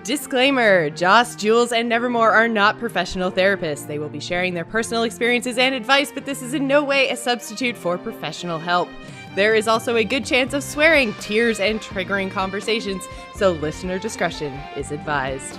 Disclaimer, Joss, Jules, and Nevermore are not professional therapists. They will be sharing their personal experiences and advice, but this is in no way a substitute for professional help. There is also a good chance of swearing, tears, and triggering conversations, so listener discretion is advised.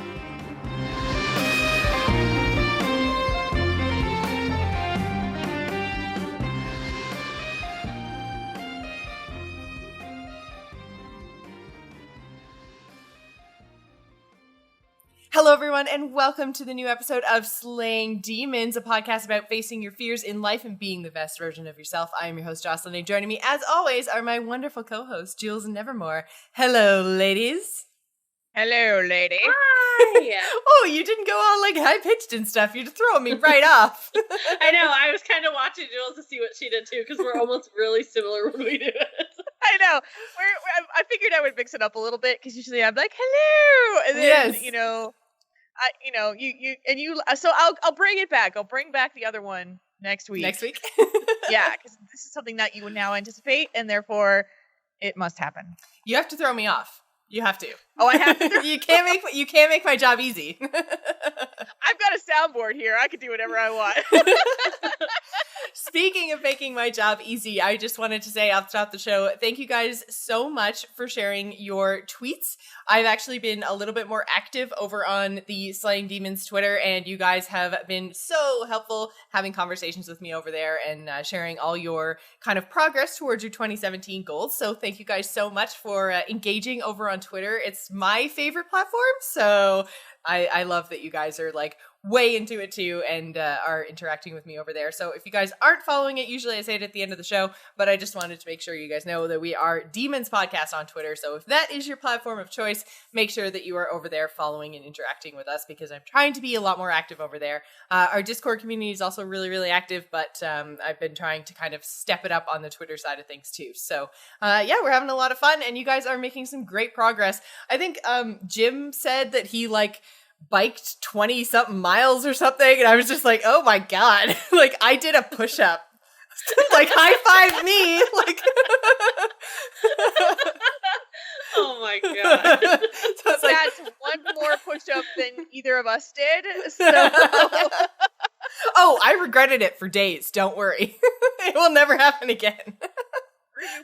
Hello, everyone, and welcome to the new episode of Slaying Demons, a podcast about facing your fears in life and being the best version of yourself. I am your host, Jocelyn, and joining me, as always, are my wonderful co-hosts, Jules and Nevermore. Hello, ladies. Hello, lady. Hi. Oh, you didn't go all, like, high-pitched and stuff. You're throwing me right off. I know. I was kind of watching Jules to see what she did, too, because we're almost really similar when we do it. I know. I figured I would mix it up a little bit, because usually I'm like, hello! And then, Yes. So I'll bring it back. I'll bring back the other one next week. Next week? Yeah, because this is something that you would now anticipate, and therefore it must happen. You have to throw me off. You have to. Oh, I have to. You can't make my job easy. I've got a soundboard here. I can do whatever I want. Speaking of making my job easy, I just wanted to say off the top of the show, thank you guys so much for sharing your tweets. I've actually been a little bit more active over on the Slaying Demons Twitter, and you guys have been so helpful having conversations with me over there and sharing all your kind of progress towards your 2017 goals. So thank you guys so much for engaging over on Twitter. It's my favorite platform, so I love that you guys are like way into it too and are interacting with me over there. So if you guys aren't following it, usually I say it at the end of the show, but I just wanted to make sure you guys know that we are Demons Podcast on Twitter. So if that is your platform of choice, make sure that you are over there following and interacting with us, because I'm trying to be a lot more active over there. Our Discord community is also really, really active, but I've been trying to kind of step it up on the Twitter side of things too. So yeah, we're having a lot of fun, and you guys are making some great progress. I think Jim said that he biked 20 something miles or something, and I was just like, oh my god, like I did a push-up. Like high five me. Like Oh my god. So it's that's one more push-up than either of us did. So oh, I regretted it for days, don't worry. It will never happen again.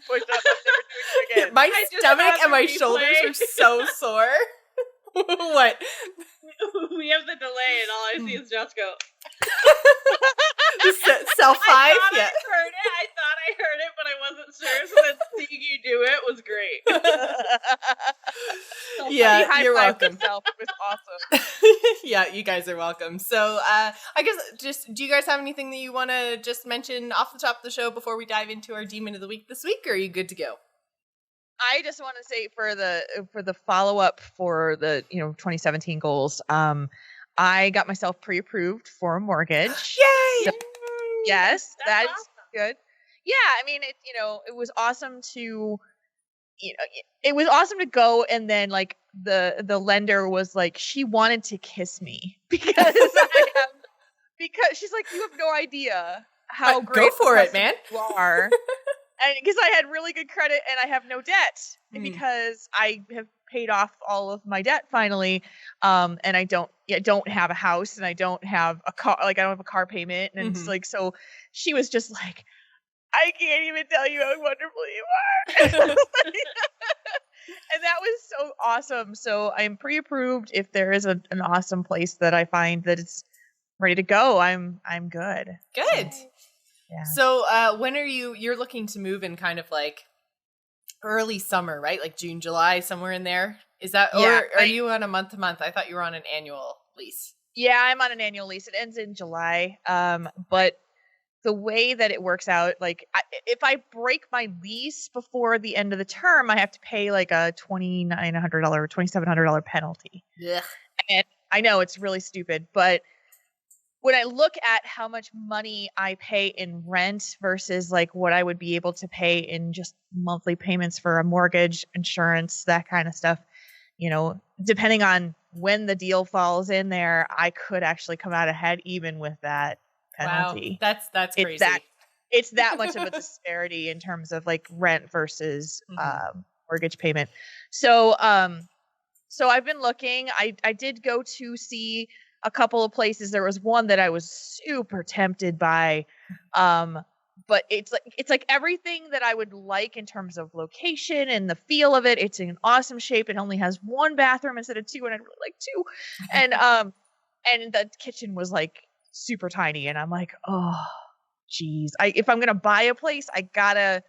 push-up, I'm never doing it again. My stomach and my shoulders are so sore. What? We have the delay, and all I see is Josh go. Self five? Yeah. I thought I heard it, but I wasn't sure. So then seeing you do it was great. Yeah, you're welcome. Myself. It was awesome. Yeah, you guys are welcome. So I guess do you guys have anything that you want to just mention off the top of the show before we dive into our Demon of the Week this week, or are you good to go? I just want to say for the follow-up for the 2017 goals, I got myself pre-approved for a mortgage. Yay! So, yes, that's awesome. good. Yeah, I mean it was awesome to it was awesome to go, and then like the lender was like, she wanted to kiss me because because she's like, you have no idea how great go for it, man. You are. And because I had really good credit and I have no debt because I have paid off all of my debt finally, and I don't have a house, and I don't have a car, like I don't have a car payment, and it's like, so she was just like, I can't even tell you how wonderful you are. And that was so awesome. So I'm pre-approved. If there is an awesome place that I find that it's ready to go, I'm good. Good. So, yeah. So when are you're looking to move in kind of like early summer, right? Like June, July, somewhere in there? Is that, or are you on a month to month? I thought you were on an annual lease. Yeah, I'm on an annual lease. It ends in July. But the way that it works out, like if I break my lease before the end of the term, I have to pay like a $2,900, $2,700 penalty. Yeah. And I know it's really stupid, but when I look at how much money I pay in rent versus like what I would be able to pay in just monthly payments for a mortgage, insurance, that kind of stuff, depending on when the deal falls in there, I could actually come out ahead even with that penalty. Wow, that's crazy. It's that much of a disparity in terms of like rent versus mortgage payment. So So I've been looking. I did go to see a couple of places. There was one that I was super tempted by. But it's like everything that I would like in terms of location and the feel of it. It's in awesome shape. It only has one bathroom instead of two, and I'd really like two. And the kitchen was like super tiny, and I'm like, oh, geez. If I'm gonna buy a place, I gotta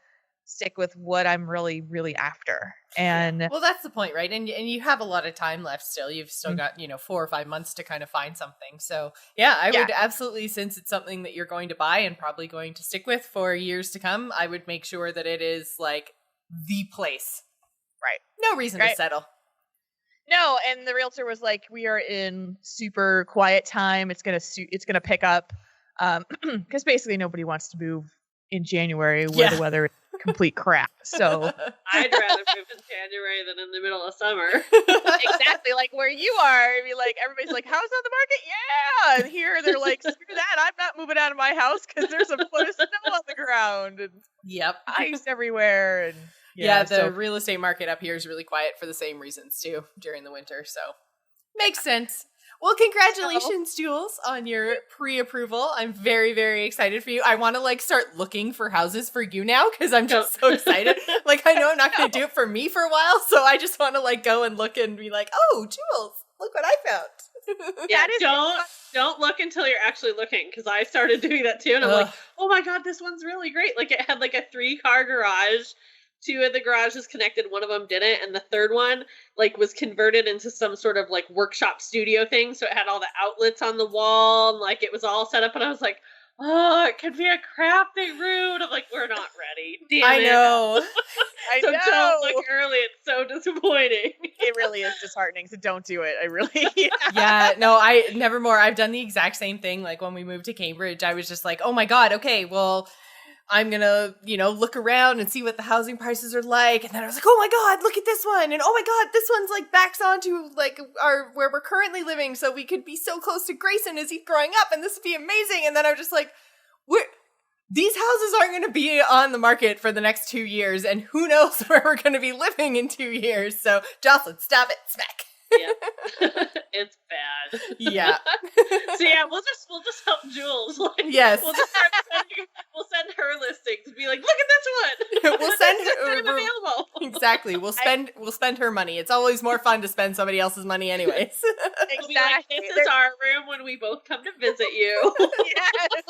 stick with what I'm really, really after. And well, that's the point, right? And you have a lot of time left still. You've still got, 4 or 5 months to kind of find something. So yeah, I would absolutely, since it's something that you're going to buy and probably going to stick with for years to come, I would make sure that it is like the place. Right. No reason to settle. No, and the realtor was like, we are in super quiet time. It's gonna pick up. Because basically nobody wants to move in January where the weather is complete crap. So I'd rather move in January than in the middle of summer. Exactly, like where you are. I mean, like everybody's like, "House on the market?" Yeah, and here they're like, "Screw that! I'm not moving out of my house because there's a foot of snow on the ground and ice everywhere." And the real estate market up here is really quiet for the same reasons too during the winter. So makes sense. Well, congratulations, Jules, on your pre-approval. I'm very, very excited for you. I want to like start looking for houses for you now because I'm just so excited. Like, I know I'm not going to do it for me for a while, so I just want to like go and look and be like, oh, Jules, look what I found. Yeah, don't look until you're actually looking, because I started doing that too, and I'm like, oh my god, this one's really great. Like, it had like a 3-car garage. 2 of the garages connected, one of them didn't, and the third one like was converted into some sort of like workshop studio thing, so it had all the outlets on the wall and like it was all set up, and I was like, oh, it could be a crafting room. I'm like, we're not ready. Damn it. Know. I know. Don't look early. It's so disappointing. It really is disheartening, so don't do it. I really Nevermore. I've done the exact same thing. Like when we moved to Cambridge, I was just like, oh my god, okay, well, I'm gonna, look around and see what the housing prices are like. And then I was like, oh my god, look at this one. And oh my god, this one's like backs onto like where we're currently living. So we could be so close to Grayson as he's growing up, and this would be amazing. And then I'm just like, these houses aren't going to be on the market for the next 2 years. And who knows where we're going to be living in 2 years. So Jocelyn, stop it, smack. Yeah. It's bad. Yeah. So yeah, we'll just help Jules. Like, yes. We'll send her listings and be like, look at this one. We'll send her available. Exactly. We'll spend her money. It's always more fun to spend somebody else's money anyways. Exactly. Like, this is our room when we both come to visit you. Yes.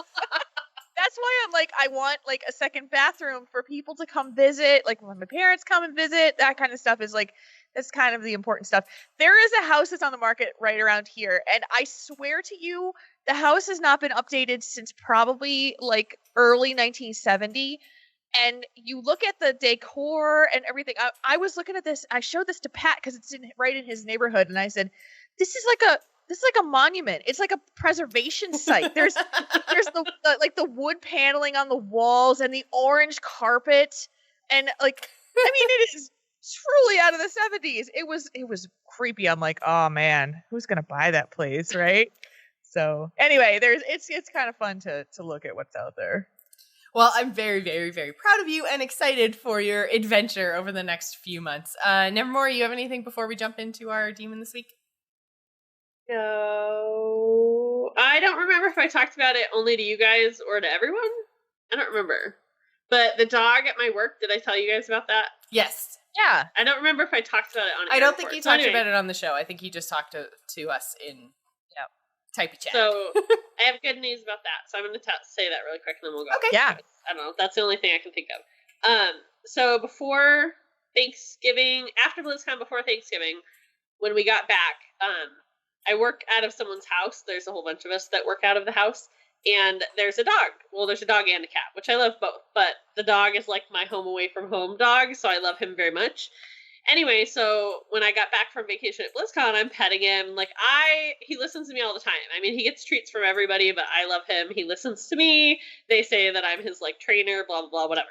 That's why I'm like, I want like a second bathroom for people to come visit. Like when my parents come and visit, that kind of stuff is like, that's kind of the important stuff. There is a house that's on the market right around here. And I swear to you, the house has not been updated since probably like early 1970. And you look at the decor and everything. I was looking at this. I showed this to Pat because it's right in his neighborhood. And I said, this is like a monument. It's like a preservation site. There's the wood paneling on the walls and the orange carpet. And like, I mean, it is truly out of the 70s. It was creepy. I'm like, oh man, who's gonna buy that place, right? So anyway, it's kind of fun to look at what's out there. Well, I'm very, very, very proud of you and excited for your adventure over the next few months. Nevermore, you have anything before we jump into our demon this week? No, I don't remember if I talked about it only to you guys or to everyone. I don't remember. But the dog at my work, did I tell you guys about that? Yes. Yeah. I don't remember if I talked about it on air. I don't think you talked about it on the show. I think you just talked to us in typey chat. So I have good news about that. So I'm going to say that really quick and then we'll go. Okay. Yeah. I don't know. That's the only thing I can think of. So before Thanksgiving, after BlizzCon, before Thanksgiving, when we got back, I work out of someone's house. There's a whole bunch of us that work out of the house. And there's a dog. Well, there's a dog and a cat, which I love both. But the dog is like my home away from home dog, so I love him very much. Anyway, so when I got back from vacation at BlizzCon, I'm petting him. Like, he listens to me all the time. I mean, he gets treats from everybody, but I love him. He listens to me. They say that I'm his, like, trainer, blah, blah, blah, whatever.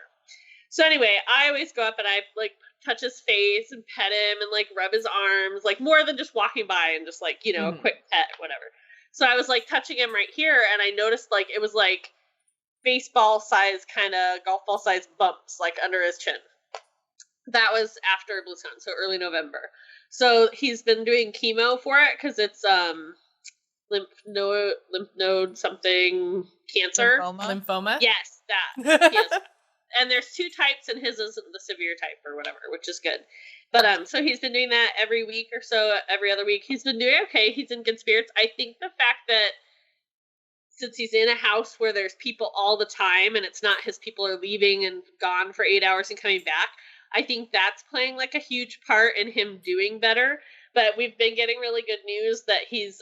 So anyway, I always go up and I, like, touch his face and pet him and, like, rub his arms, like, more than just walking by and just, like, a quick pet, whatever. So I was, like, touching him right here, and I noticed, like, it was, like, baseball size, kind of golf ball size bumps, like, under his chin. That was after BlizzCon, so early November. So he's been doing chemo for it because it's lymph node something cancer. Lymphoma? Yes, that. Yes. And there's 2 types, and his is the severe type or whatever, which is good. But so he's been doing that every week or so, every other week. He's been doing okay. He's in good spirits. I think the fact that since he's in a house where there's people all the time, and it's not his people are leaving and gone for 8 hours and coming back, I think that's playing like a huge part in him doing better. But we've been getting really good news that he's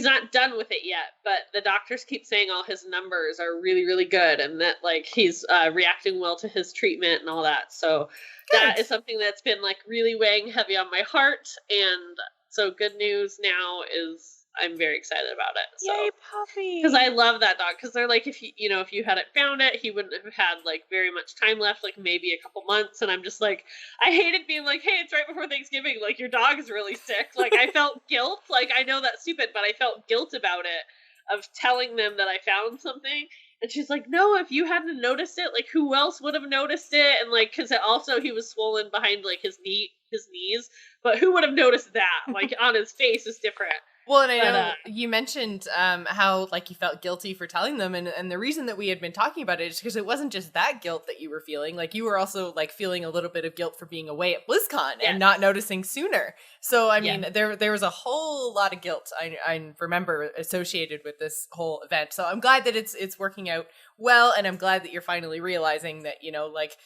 not done with it yet, but the doctors keep saying all his numbers are really, really good, and that like he's reacting well to his treatment and all that. So that is something that's been like really weighing heavy on my heart. And so good news now is I'm very excited about it. So, yay, puppy! Because I love that dog. Because they're like, if you hadn't found it, he wouldn't have had like very much time left, like maybe a couple months. And I'm just like, I hated being like, hey, it's right before Thanksgiving. Like your dog is really sick. Like I felt guilt. Like I know that's stupid, but I felt guilt about it of telling them that I found something. And she's like, no, if you hadn't noticed it, like who else would have noticed it? And like, because also he was swollen behind like his knees, but who would have noticed that? Like on his face is different. Well, and I know you mentioned how like you felt guilty for telling them, and the reason that we had been talking about it is because it wasn't just that guilt that you were feeling. Like you were also like feeling a little bit of guilt for being away at BlizzCon and not noticing sooner. So I mean, there was a whole lot of guilt I remember associated with this whole event. So I'm glad that it's working out well, and I'm glad that you're finally realizing that like.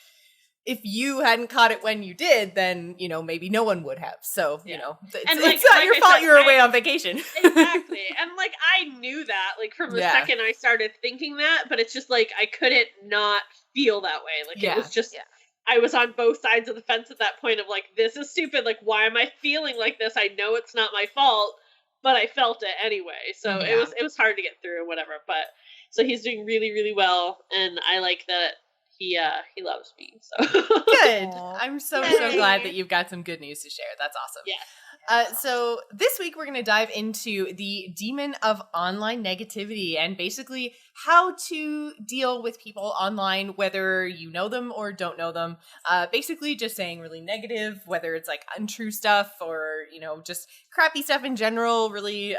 If you hadn't caught it when you did, then, maybe no one would have. So, it's not your fault you were away on vacation. Exactly. And, like, I knew that, like, from the second I started thinking that, but it's just, like, I couldn't not feel that way. Like, it was just, I was on both sides of the fence at that point of, like, this is stupid. Like, why am I feeling like this? I know it's not my fault, but I felt it anyway. So it was hard to get through or whatever. But, so he's doing really, really well. And I like that. He loves me, so. Good. I'm so glad that you've got some good news to share. That's awesome. Yeah. So this week we're going to dive into the demon of online negativity and basically how to deal with people online, whether you know them or don't know them. Basically just saying really negative, whether it's like untrue stuff or, just crappy stuff in general, really,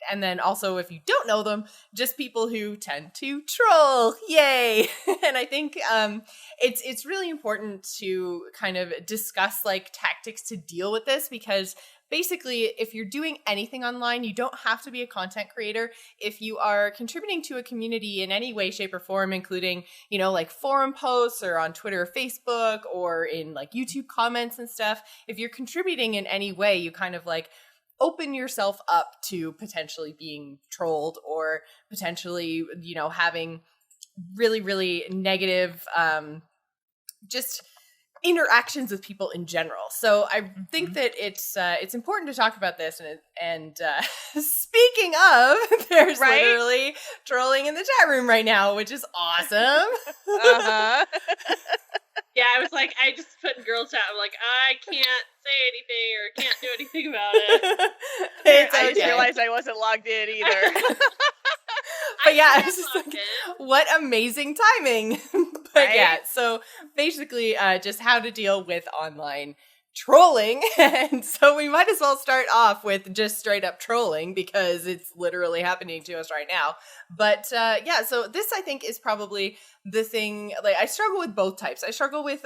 and then also, if you don't know them, just people who tend to troll. Yay! And I think it's really important to kind of discuss like tactics to deal with this, because basically, if you're doing anything online, you don't have to be a content creator. If you are contributing to a community in any way, shape, or form, including, like forum posts or on Twitter or Facebook or in like YouTube comments and stuff, if you're contributing in any way, you kind of like open yourself up to potentially being trolled or potentially, having really, really negative, just interactions with people in general. So I think that it's important to talk about this. And speaking of, there's literally trolling in the chat room right now, which is awesome. Yeah, I was like, I just put in girl chat. I'm like, I can't say anything or can't do anything about it. I just realized I wasn't logged in either. But yeah, I was just like, what amazing timing. But so basically just how to deal with online trolling. And so we might as well start off with just straight up trolling because it's literally happening to us right now. But so this I think is probably the thing. Like I struggle with both types. I struggle with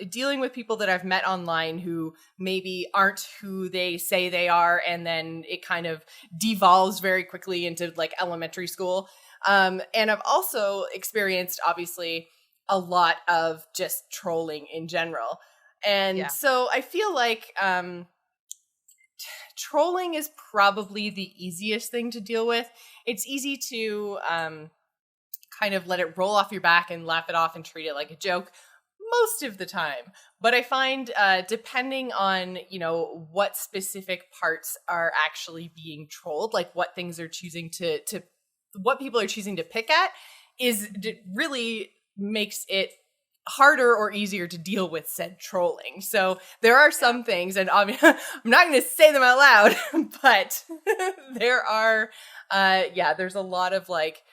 dealing with people that I've met online who maybe aren't who they say they are, and then it kind of devolves very quickly into like elementary school. And I've also experienced obviously a lot of just trolling in general. And so I feel like trolling is probably the easiest thing to deal with. It's easy to kind of let it roll off your back and laugh it off and treat it like a joke most of the time. But I find depending on, what specific parts are actually being trolled, like what things are choosing to what people are choosing to pick at really makes it harder or easier to deal with said trolling. So there are some things, and I'm not going to say them out loud, but there are, there's a lot of like,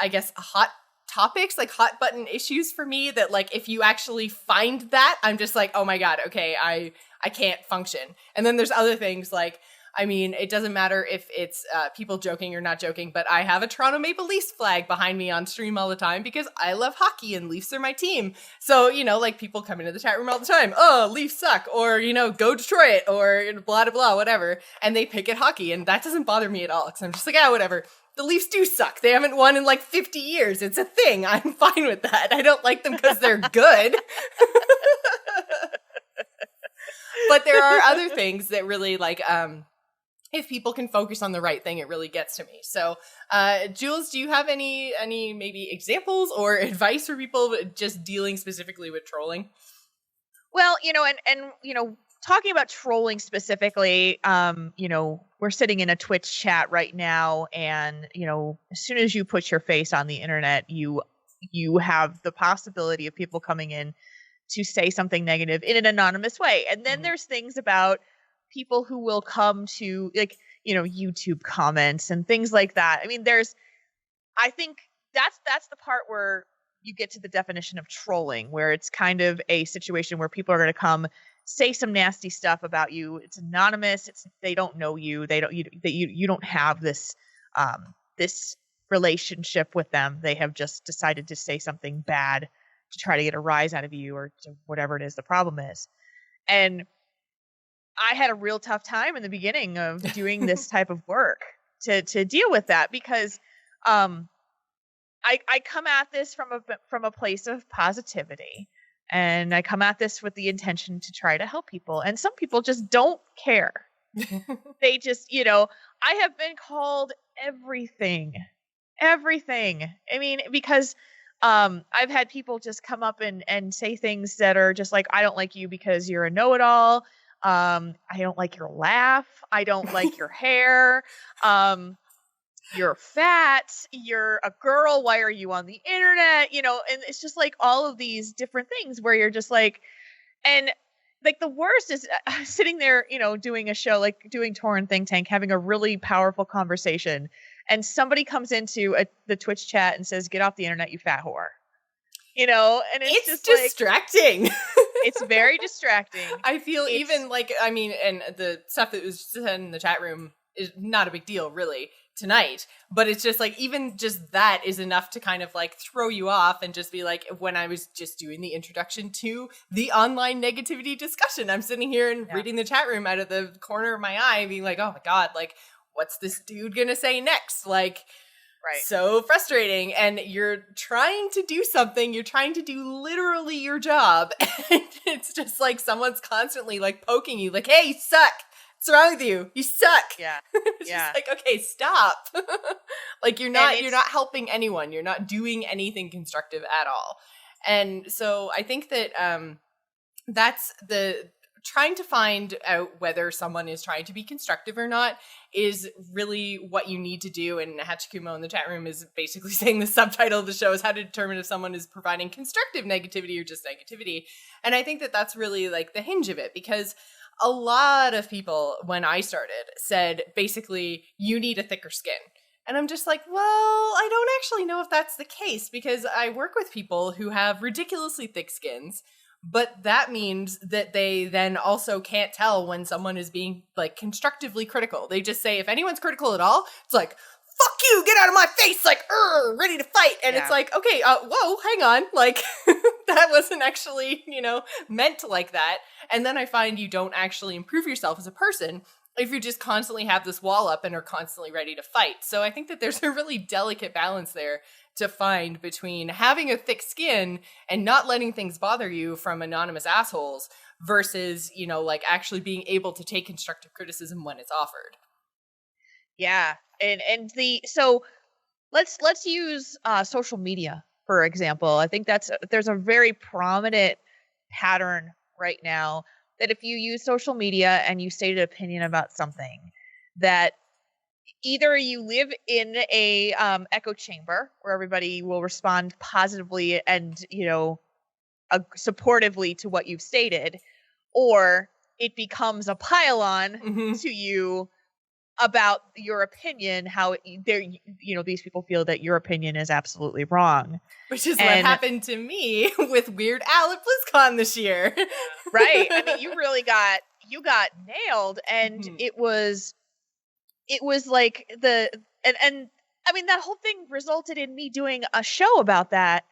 I guess, hot topics, like hot button issues for me that like if you actually find that, I'm just like, oh my God, okay, I can't function. And then there's other things like, I mean, it doesn't matter if it's people joking or not joking, but I have a Toronto Maple Leafs flag behind me on stream all the time because I love hockey and Leafs are my team. So, you know, like people come into the chat room all the time, oh, Leafs suck, or, you know, go Detroit, or blah, blah, blah, whatever. And they pick at hockey, and that doesn't bother me at all because I'm just like, whatever. The Leafs do suck. They haven't won in like 50 years. It's a thing. I'm fine with that. I don't like them because they're good. But there are other things that really like, if people can focus on the right thing, it really gets to me. So, Jules, do you have any maybe examples or advice for people just dealing specifically with trolling? Well, you know, and you know, talking about trolling specifically, you know, we're sitting in a Twitch chat right now, and you know, as soon as you put your face on the internet, you have the possibility of people coming in to say something negative in an anonymous way. And then there's things about people who will come to, like, you know, YouTube comments and things like that. I mean, I think that's the part where you get to the definition of trolling, where it's kind of a situation where people are going to come say some nasty stuff about you. It's anonymous. They don't know you. You don't have this relationship with them. They have just decided to say something bad to try to get a rise out of you, or to whatever it is the problem is. And I had a real tough time in the beginning of doing this type of work to deal with that, because I come at this from a place of positivity, and I come at this with the intention to try to help people. And some people just don't care. They just, you know, I have been called everything. I mean, because I've had people just come up and say things that are just like, I don't like you because you're a know-it-all. I don't like your laugh. I don't like your hair. You're fat. You're a girl. Why are you on the internet? You know, and it's just like all of these different things where you're just like, and like the worst is sitting there, you know, doing a show, like doing Tauren Think Tank, having a really powerful conversation, and somebody comes into the Twitch chat and says, "Get off the internet, you fat whore." You know, and it's just distracting. Like, it's very distracting. I feel even like, I mean, and the stuff that was said in the chat room is not a big deal really tonight, but it's just like, even just that is enough to kind of like throw you off and just be like, when I was just doing the introduction to the online negativity discussion, I'm sitting here and reading the chat room out of the corner of my eye being like, oh my God, like, what's this dude gonna say next? Like, right. So frustrating. And you're trying to do something, you're trying to do literally your job, and it's just like someone's constantly like poking you like, hey, you suck. What's wrong with you? You suck. Yeah. It's just like, okay, stop. Like you're not helping anyone. You're not doing anything constructive at all. And so I think that that's the trying to find out whether someone is trying to be constructive or not is really what you need to do. And Hachikumo in the chat room is basically saying the subtitle of the show is how to determine if someone is providing constructive negativity or just negativity. And I think that that's really like the hinge of it, because a lot of people, when I started, said basically, you need a thicker skin. And I'm just like, well, I don't actually know if that's the case, because I work with people who have ridiculously thick skins, but that means that they then also can't tell when someone is being like constructively critical. They just say, if anyone's critical at all, it's like, fuck you, get out of my face, like, ready to fight. And it's like, okay, whoa, hang on. Like, that wasn't actually, you know, meant like that. And then I find you don't actually improve yourself as a person if you just constantly have this wall up and are constantly ready to fight. So I think that there's a really delicate balance there to find between having a thick skin and not letting things bother you from anonymous assholes versus, you know, like actually being able to take constructive criticism when it's offered. Yeah. So let's use social media, for example. I think there's a very prominent pattern right now that if you use social media and you state an opinion about something, that either you live in a echo chamber where everybody will respond positively and, you know, supportively to what you've stated, or it becomes a pile-on to you about your opinion, how these people feel that your opinion is absolutely wrong. Which is what happened to me with Weird Al at BlizzCon this year. Right. I mean, you got nailed, and it was like and I mean, that whole thing resulted in me doing a show about that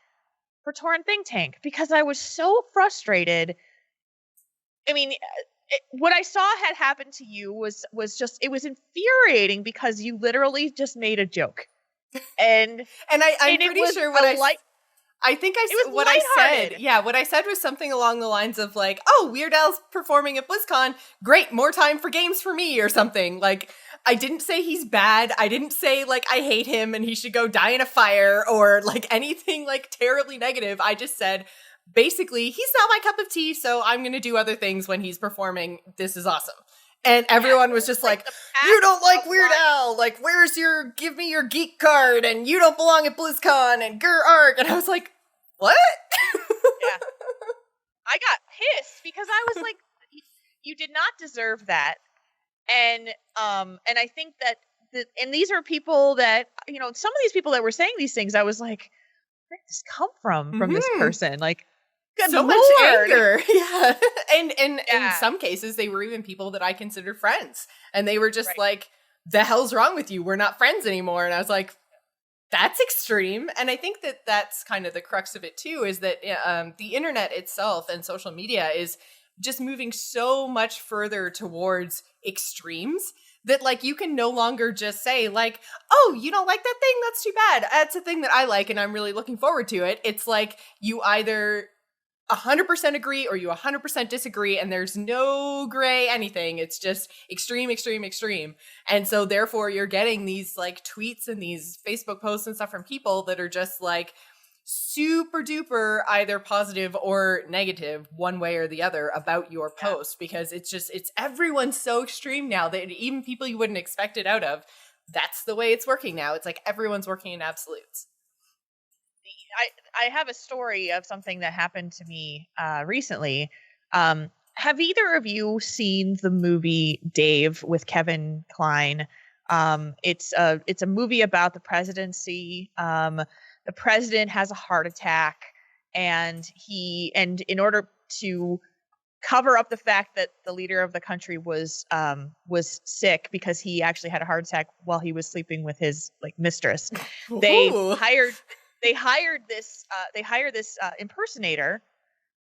for Tauren Think Tank, because I was so frustrated. I mean, what I saw had happened to you was just, it was infuriating, because you literally just made a joke. And I'm pretty sure what I think what I said. Yeah, what I said was something along the lines of like, "Oh, Weird Al's performing at BlizzCon. Great, more time for games for me," or something. Like, I didn't say he's bad. I didn't say like I hate him and he should go die in a fire, or like anything like terribly negative. I just said, basically, he's not my cup of tea, so I'm going to do other things when he's performing. This is awesome. And everyone was just like, you don't like Weird Al, like, give me your geek card, and you don't belong at BlizzCon, and grr arg. And I was like, what? Yeah. I got pissed, because I was like, you did not deserve that. And I think that, and these are people that, some of these people that were saying these things, I was like, where did this come from this person? Like, good so Lord. Much anger. Yeah. And in some cases, they were even people that I considered friends. And they were just like, the hell's wrong with you? We're not friends anymore. And I was like, that's extreme. And I think that that's kind of the crux of it too, is that the internet itself and social media is just moving so much further towards extremes that like you can no longer just say like, oh, you don't like that thing? That's too bad. That's a thing that I like and I'm really looking forward to it. It's like you either 100% agree or you 100% disagree, and there's no gray anything. It's just extreme, extreme, extreme. And so therefore you're getting these like tweets and these Facebook posts and stuff from people that are just like super duper either positive or negative one way or the other about your post, because it's everyone's so extreme now that even people you wouldn't expect it out of, that's the way it's working now. It's like everyone's working in absolutes. I have a story of something that happened to me recently. Have either of you seen the movie Dave with Kevin Kline? It's a movie about the presidency. The president has a heart attack, and in order to cover up the fact that the leader of the country was sick because he actually had a heart attack while he was sleeping with his like mistress, they hired this impersonator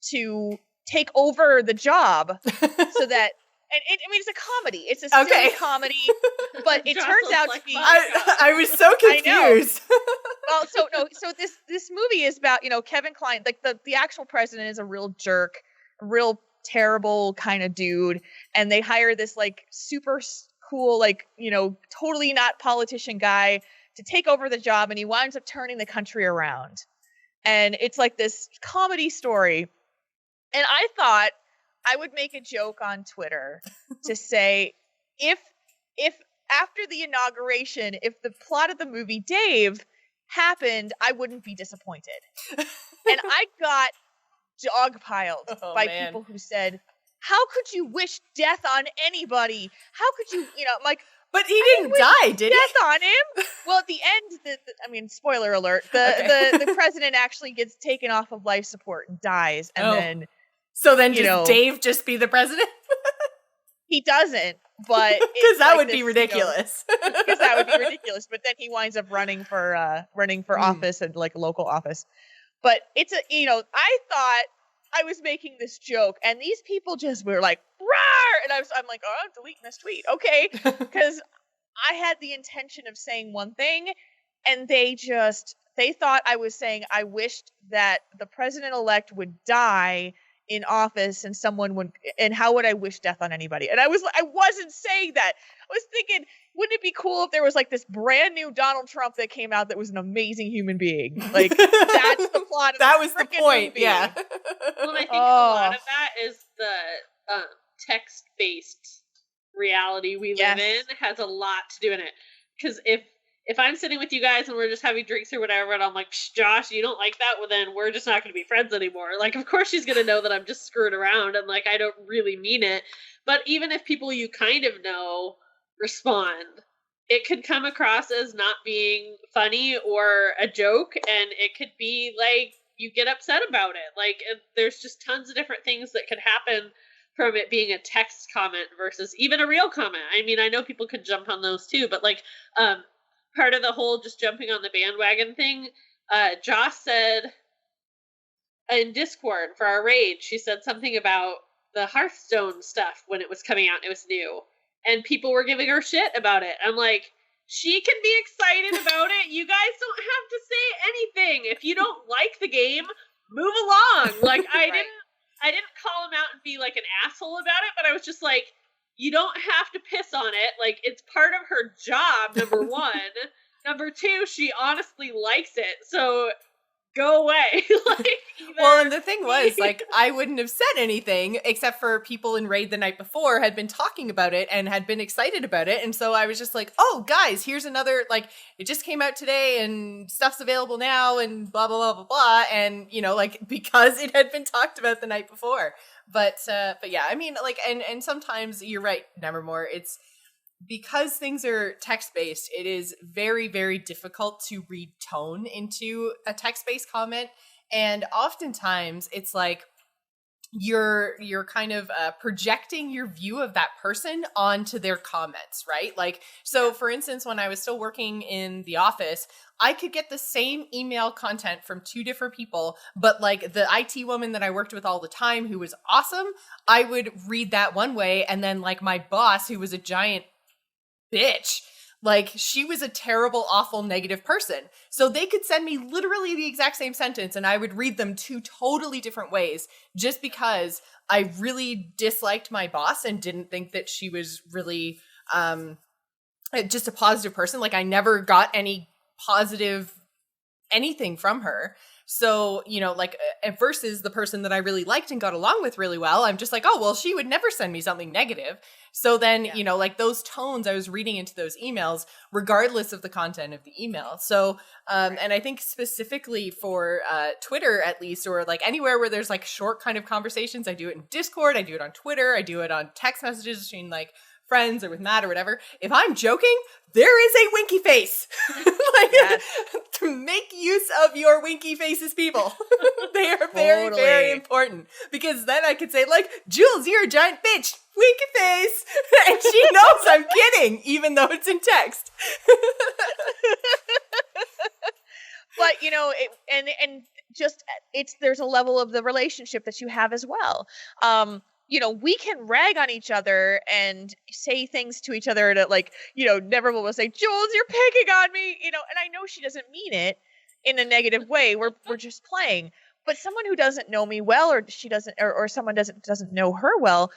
to take over the job so that. And it's a comedy. It's a silly comedy, but it turns out to be. I was so confused. Well, so this movie is about, Kevin Kline, like the actual president is a real jerk, a real terrible kind of dude, and they hire this like super cool, like, totally not politician guy to take over the job, and he winds up turning the country around. And it's like this comedy story. And I thought I would make a joke on Twitter to say, if after the inauguration, if the plot of the movie Dave happened, I wouldn't be disappointed. And I got dogpiled by people who said, how could you wish death on anybody? How could you, like, but he didn't die, did he? Death on him. Well, at the end, spoiler alert, the president actually gets taken off of life support and dies, and then. So then Dave just be the president? He doesn't, but because that would be ridiculous. Because that would be ridiculous. But then he winds up running for office at like a local office. But it's I thought I was making this joke, and these people just were like, "Rawr!" And I'm like, "Oh, I'm deleting this tweet, okay?" Because I had the intention of saying one thing, and they thought I was saying I wished that the president-elect would die in office, and how would I wish death on anybody? And I wasn't saying that. I was thinking, wouldn't it be cool if there was like this brand new Donald Trump that came out that was an amazing human being? Like, that's the plot of that was the point, movie. Yeah. Well, I think a lot of that is the text-based reality we live in has a lot to do in it. Because if I'm sitting with you guys and we're just having drinks or whatever, and I'm like, Josh, you don't like that? Well, then we're just not going to be friends anymore. Like, of course she's going to know that I'm just screwing around and, like, I don't really mean it. But even if people you kind of know respond, it could come across as not being funny or a joke, and it could be like you get upset about it. Like there's just tons of different things that could happen from it being a text comment versus even a real comment. I mean, I know people could jump on those too, but like part of the whole just jumping on the bandwagon thing, Joss said in Discord for our raid, she said something about the Hearthstone stuff when it was coming out and it was new. And people were giving her shit about it. I'm like, she can be excited about it. You guys don't have to say anything. If you don't like the game, move along. Like I didn't call him out and be like an asshole about it, but I was just like, you don't have to piss on it. Like it's part of her job, number one. Number two, she honestly likes it. So go away. Well, and the thing was, like, I wouldn't have said anything except for people in raid the night before had been talking about it and had been excited about it. And so I was just like, oh, guys, here's another, like, it just came out today and stuff's available now and blah, blah, blah, blah, blah. And, you know, like, because it had been talked about the night before. But yeah, I mean, like, and sometimes you're right, Nevermore, it's, because things are text-based, it is very, very difficult to read tone into a text-based comment. And oftentimes it's like you're kind of projecting your view of that person onto their comments, right? Like, so for instance, when I was still working in the office, I could get the same email content from two different people, but like the IT woman that I worked with all the time, who was awesome, I would read that one way. And then like my boss, who was a giant bitch, like she was a terrible, awful, negative person. So they could send me literally the exact same sentence and I would read them two totally different ways just because I really disliked my boss and didn't think that she was really just a positive person. Like I never got any positive anything from her. So, you know, like versus the person that I really liked and got along with really well, I'm just like, oh, well, she would never send me something negative. So then, you know, like those tones I was reading into those emails, regardless of the content of the email. So, and I think specifically for Twitter, at least, or like anywhere where there's like short kind of conversations, I do it in Discord, I do it on Twitter, I do it on text messages between like friends or with Matt or whatever. If I'm joking, there is a winky face. Like, yes. Make use of your winky faces, people. They are very, very important. Because then I could say, like, Jules, you're a giant bitch. Winky face. And she knows I'm kidding, even though it's in text. But, you know, and just, there's a level of the relationship that you have as well. You know, we can rag on each other and say things to each other that, like, you know, Nevermore will say, Jules, you're picking on me, you know, and I know she doesn't mean it in a negative way. We're just playing. But someone who doesn't know me well, or she doesn't, or someone doesn't know her well,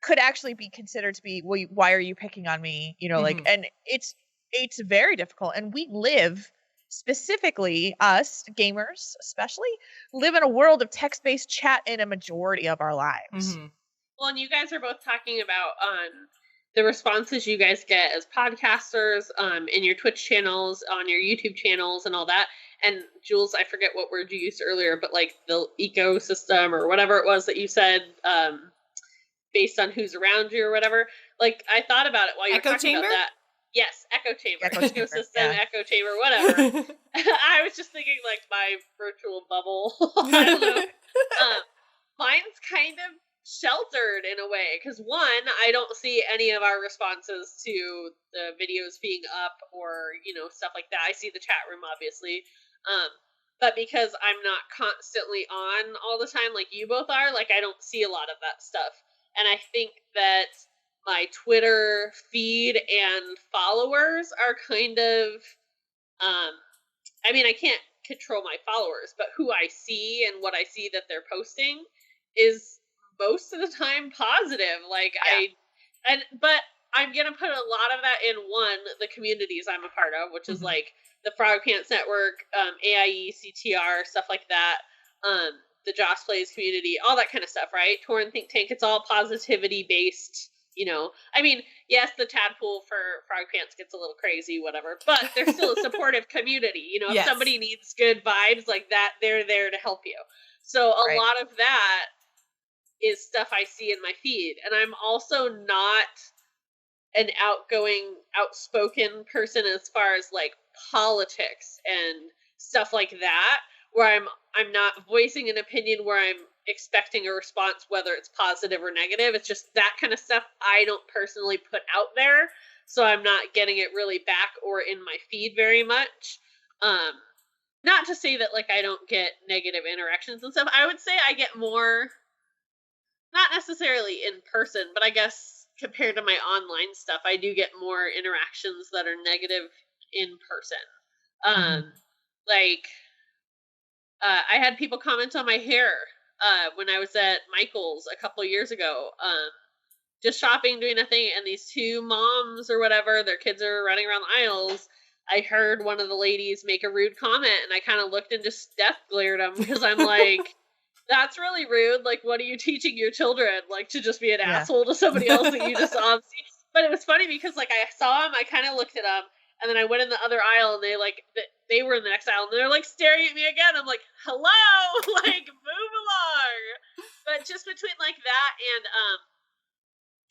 could actually be considered to be, well, why are you picking on me? You know, like, and it's very difficult. And we live, specifically us gamers especially, live in a world of text-based chat in a majority of our lives. Well, and you guys are both talking about the responses you guys get as podcasters, in your Twitch channels, on your YouTube channels, and all that. And Jules, I forget what word you used earlier, but like the ecosystem or whatever it was that you said, based on who's around you or whatever. Like I thought about it while you were talking about that. Yes, echo chamber, ecosystem, echo chamber, whatever. I was just thinking like my virtual bubble. I don't know. Mine's kind of sheltered in a way because one, I don't see any of our responses to the videos being up or, you know, stuff like that. I see the chat room obviously, but because I'm not constantly on all the time like you both are, like I don't see a lot of that stuff. And I think that my Twitter feed and followers are kind of, I mean, I can't control my followers, but who I see and what I see that they're posting is most of the time positive. Like but I'm going to put a lot of that in the communities I'm a part of, which is like the Frog Pants Network, AIE, CTR, stuff like that. The Joss Plays community, all that kind of stuff, right? Tauren Think Tank, it's all positivity based, you know. I mean, yes, the tadpole for Frog Pants gets a little crazy, whatever, but they're still a supportive community, you know. If somebody needs good vibes like that, they're there to help you. So a lot of that is stuff I see in my feed. And I'm also not an outspoken person as far as like politics and stuff like that, where I'm not voicing an opinion where I'm expecting a response, whether it's positive or negative. It's just that kind of stuff I don't personally put out there, so I'm not getting it really back or in my feed very much. Not to say that like I don't get negative interactions and stuff. I would say I get more, not necessarily in person, but I guess compared to my online stuff, I do get more interactions that are negative in person. Like, I had people comment on my hair when I was at Michael's a couple years ago, just shopping, doing nothing, and these two moms or whatever, their kids are running around the aisles. I heard one of the ladies make a rude comment, and I kind of looked and just death glared them because I'm like, that's really rude. Like, what are you teaching your children? Like, to just be an asshole to somebody else that you just saw. But it was funny because, like, I saw him, I kind of looked at him, and then I went in the other aisle, and they were in the next aisle, and they're, like, staring at me again. I'm like, hello! Like, move along! But just between, like, that and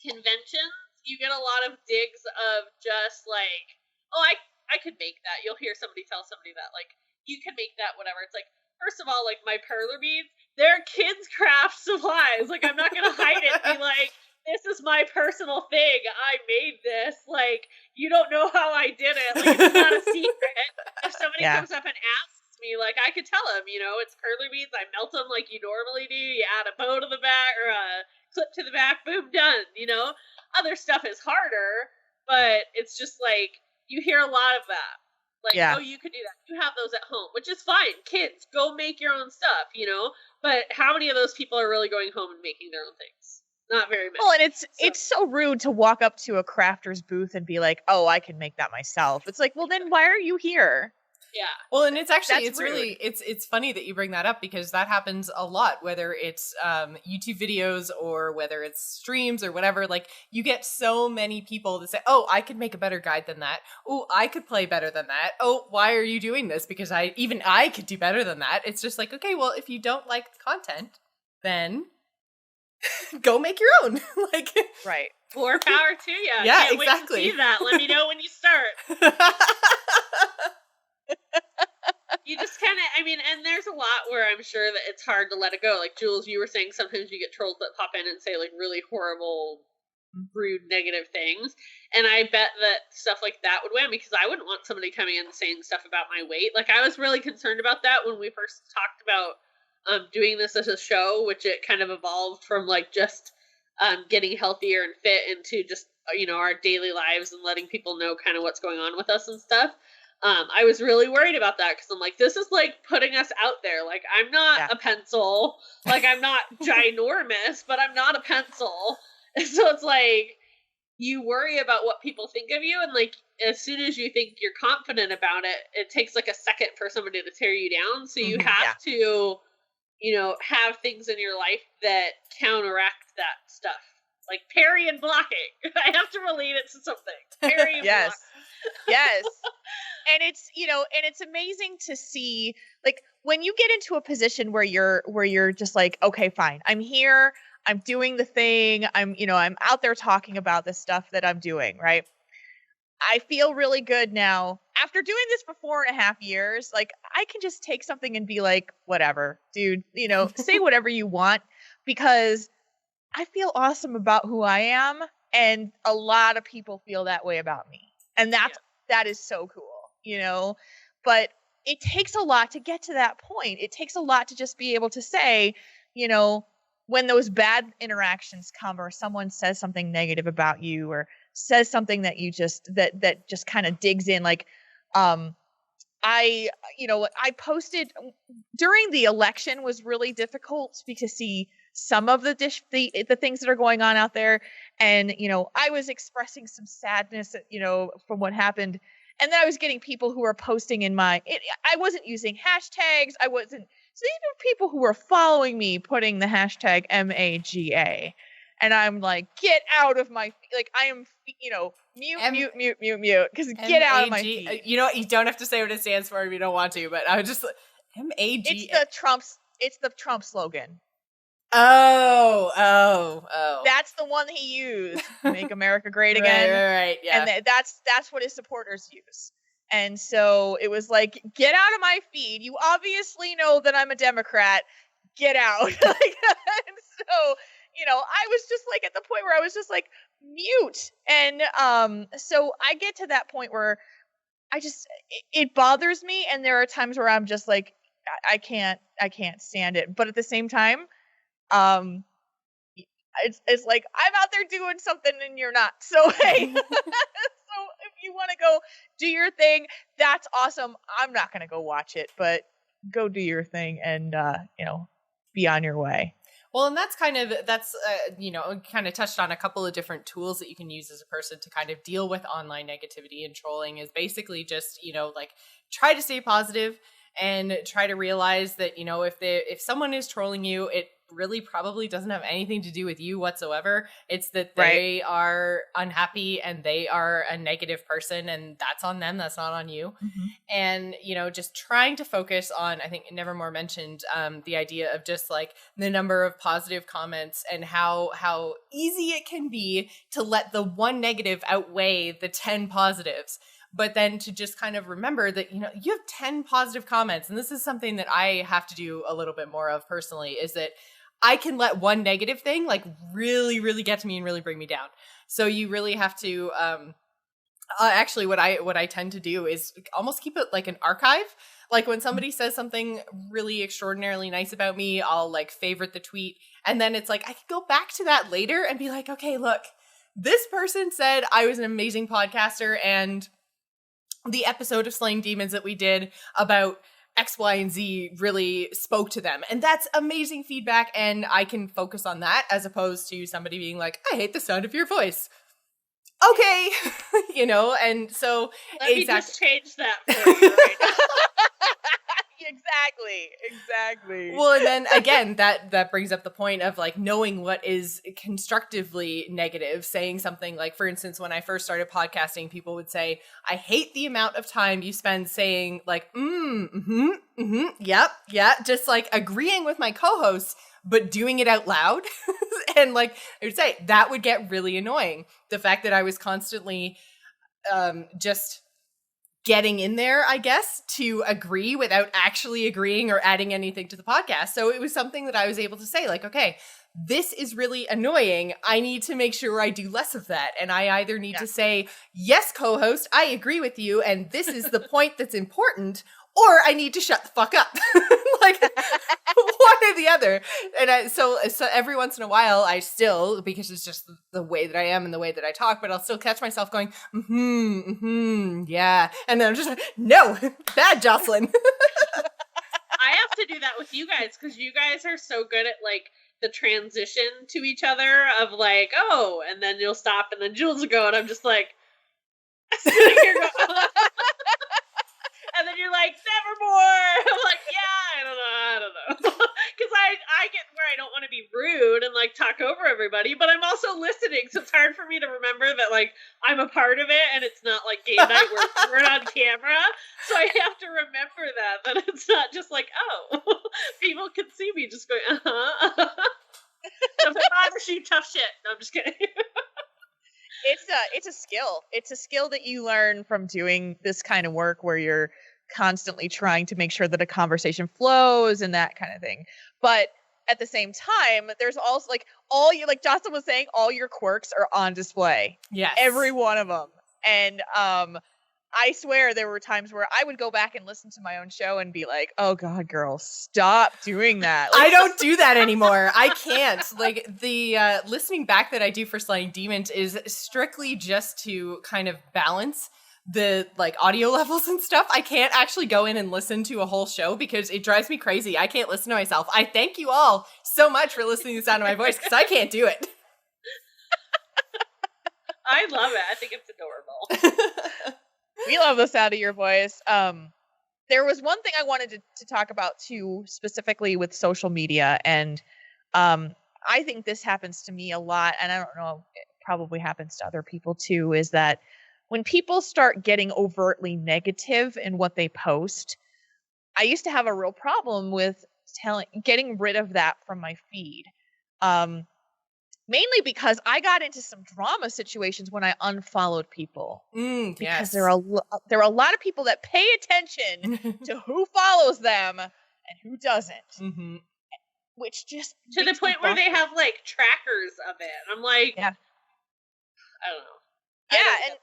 conventions, you get a lot of digs of just, like, oh, I could make that. You'll hear somebody tell somebody that, like, you can make that, whatever. It's like, first of all, like, my parlor beads, they're kids' craft supplies. Like, I'm not gonna hide it and be like, this is my personal thing. I made this. Like, you don't know how I did it. Like, it's not a secret. If somebody comes up and asks me, like, I could tell them, you know, it's parlor beads. I melt them like you normally do. You add a bow to the back or a clip to the back. Boom, done. You know, other stuff is harder, but it's just like, you hear a lot of that. Like, oh, you could do that. You have those at home, which is fine. Kids, go make your own stuff, you know? But how many of those people are really going home and making their own things? Not very many. Well, and it's so rude to walk up to a crafter's booth and be like, oh, I can make that myself. It's like, well, then why are you here? Yeah. Well, and it's actually, it's really, it's funny that you bring that up because that happens a lot, whether it's YouTube videos or whether it's streams or whatever. Like, you get so many people that say, oh, I could make a better guide than that. Oh, I could play better than that. Oh, why are you doing this? Because I could do better than that. It's just like, okay, well, if you don't like the content, then go make your own. Like, right. More power to you. Yeah, Can't exactly. Wait to see that. Let me know when you start. You just kind of, I mean, and there's a lot where I'm sure that it's hard to let it go. Like, Jules, you were saying sometimes you get trolls that pop in and say, like, really horrible, rude, negative things. And I bet that stuff like that would win because I wouldn't want somebody coming in and saying stuff about my weight. Like, I was really concerned about that when we first talked about doing this as a show, which it kind of evolved from, like, just getting healthier and fit into just, you know, our daily lives and letting people know kind of what's going on with us and stuff. I was really worried about that because I'm like, this is like putting us out there. Like, I'm not a pencil. Like, I'm not ginormous, but I'm not a pencil. And so it's like, you worry about what people think of you. And like, as soon as you think you're confident about it, it takes like a second for somebody to tear you down. So you have to, you know, have things in your life that counteract that stuff. Like parry and blocking. I have to relate it to something. Parry and blocking. Yes. And it's, you know, and it's amazing to see, like, when you get into a position where you're just like, okay, fine, I'm here, I'm doing the thing, I'm out there talking about the stuff that I'm doing, right? I feel really good now. After doing this for 4.5 years, like, I can just take something and be like, whatever, dude, you know, say whatever you want, because I feel awesome about who I am, and a lot of people feel that way about me. And that is so cool, you know, but it takes a lot to get to that point. It takes a lot to just be able to say, you know, when those bad interactions come or someone says something negative about you or says something that you just, that just kind of digs in. Like, I posted during the election was really difficult to see some of the things that are going on out there. And, you know, I was expressing some sadness, you know, from what happened. And then I was getting people who were posting I wasn't using hashtags. So these were people who were following me, putting the hashtag MAGA. And I'm like, get out of my, like, I am, you know, mute, because get out of my feed. You know what? You don't have to say what it stands for if you don't want to, but I would just, MAGA. It's the Trump slogan. Oh. That's the one he used. Make America Great Again. Right. Yeah. And that's what his supporters use. And so it was like, get out of my feed. You obviously know that I'm a Democrat. Get out. And so, I was just like at the point where I was just like mute. And so I get to that point where it bothers me. And there are times where I'm just like, I can't stand it. But at the same time, it's like, I'm out there doing something and you're not. So, hey, so if you want to go do your thing, that's awesome. I'm not going to go watch it, but go do your thing and, be on your way. Well, and that's kind of touched on a couple of different tools that you can use as a person to kind of deal with online negativity and trolling is basically just, try to stay positive and try to realize that, if someone is trolling you, it really probably doesn't have anything to do with you whatsoever. It's that they are unhappy and they are a negative person, and that's on them. That's not on you. Mm-hmm. And, just trying to focus on, I think Nevermore mentioned the idea of just like the number of positive comments and how easy it can be to let the one negative outweigh the 10 positives. But then to just kind of remember that, you have 10 positive comments. And this is something that I have to do a little bit more of personally, is that I can let one negative thing like really, really get to me and really bring me down. So you really have to, actually what I tend to do is almost keep it like an archive. Like when somebody says something really extraordinarily nice about me, I'll like favorite the tweet. And then it's like, I could go back to that later and be like, okay, look, this person said I was an amazing podcaster, and the episode of Slaying Demons that we did about X, Y, and Z really spoke to them. And that's amazing feedback. And I can focus on that as opposed to somebody being like, I hate the sound of your voice. Okay. And so let me just change that for you right now. Exactly. Well, and then again, that brings up the point of like knowing what is constructively negative, saying something like, for instance, when I first started podcasting, people would say, I hate the amount of time you spend saying like, yep, yeah, just like agreeing with my co-hosts, but doing it out loud. And like, I would say that would get really annoying. The fact that I was constantly just getting in there, I guess, to agree without actually agreeing or adding anything to the podcast. So it was something that I was able to say like, okay, this is really annoying. I need to make sure I do less of that. And I either need to say, yes, co-host, I agree with you. And this is the point that's important, or I need to shut the fuck up. Like one or the other. And so every once in a while, I still, because it's just the way that I am and the way that I talk, but I'll still catch myself going, yeah. And then I'm just like, no, bad Jocelyn. I have to do that with you guys because you guys are so good at like the transition to each other of like, oh, and then you'll stop and then Jules will go and I'm just like, sitting here going, and then you're like, Nevermore. I'm like, yeah, I don't know. Because I get where I don't want to be rude and like talk over everybody, but I'm also listening. So it's hard for me to remember that like I'm a part of it and it's not like game night where we're on camera. So I have to remember that it's not just like, oh, people can see me just going, uh-huh. If it bothers you, tough shit. No, I'm just kidding. It's a skill. It's a skill that you learn from doing this kind of work where you're constantly trying to make sure that a conversation flows and that kind of thing. But at the same time, there's also like like Jocelyn was saying, all your quirks are on display. Yes. Every one of them. And I swear there were times where I would go back and listen to my own show and be like, oh God, girl, stop doing that. Like, I don't do that anymore. I can't. Like the listening back that I do for Slaying Demons is strictly just to kind of balance the like audio levels and stuff. I can't actually go in and listen to a whole show because it drives me crazy. I can't listen to myself. I thank you all so much for listening to the sound of my voice because I can't do it. I love it. I think it's adorable. We love the sound of your voice. There was one thing I wanted to talk about too, specifically with social media. And I think this happens to me a lot. And I don't know, it probably happens to other people too, is that when people start getting overtly negative in what they post, I used to have a real problem with getting rid of that from my feed. Mainly because I got into some drama situations when I unfollowed people. Because yes. there are a lot of people that pay attention to who follows them and who doesn't. Mm-hmm. Which just to the point where they have like trackers of it. I'm like, yeah. I don't know. Yeah, and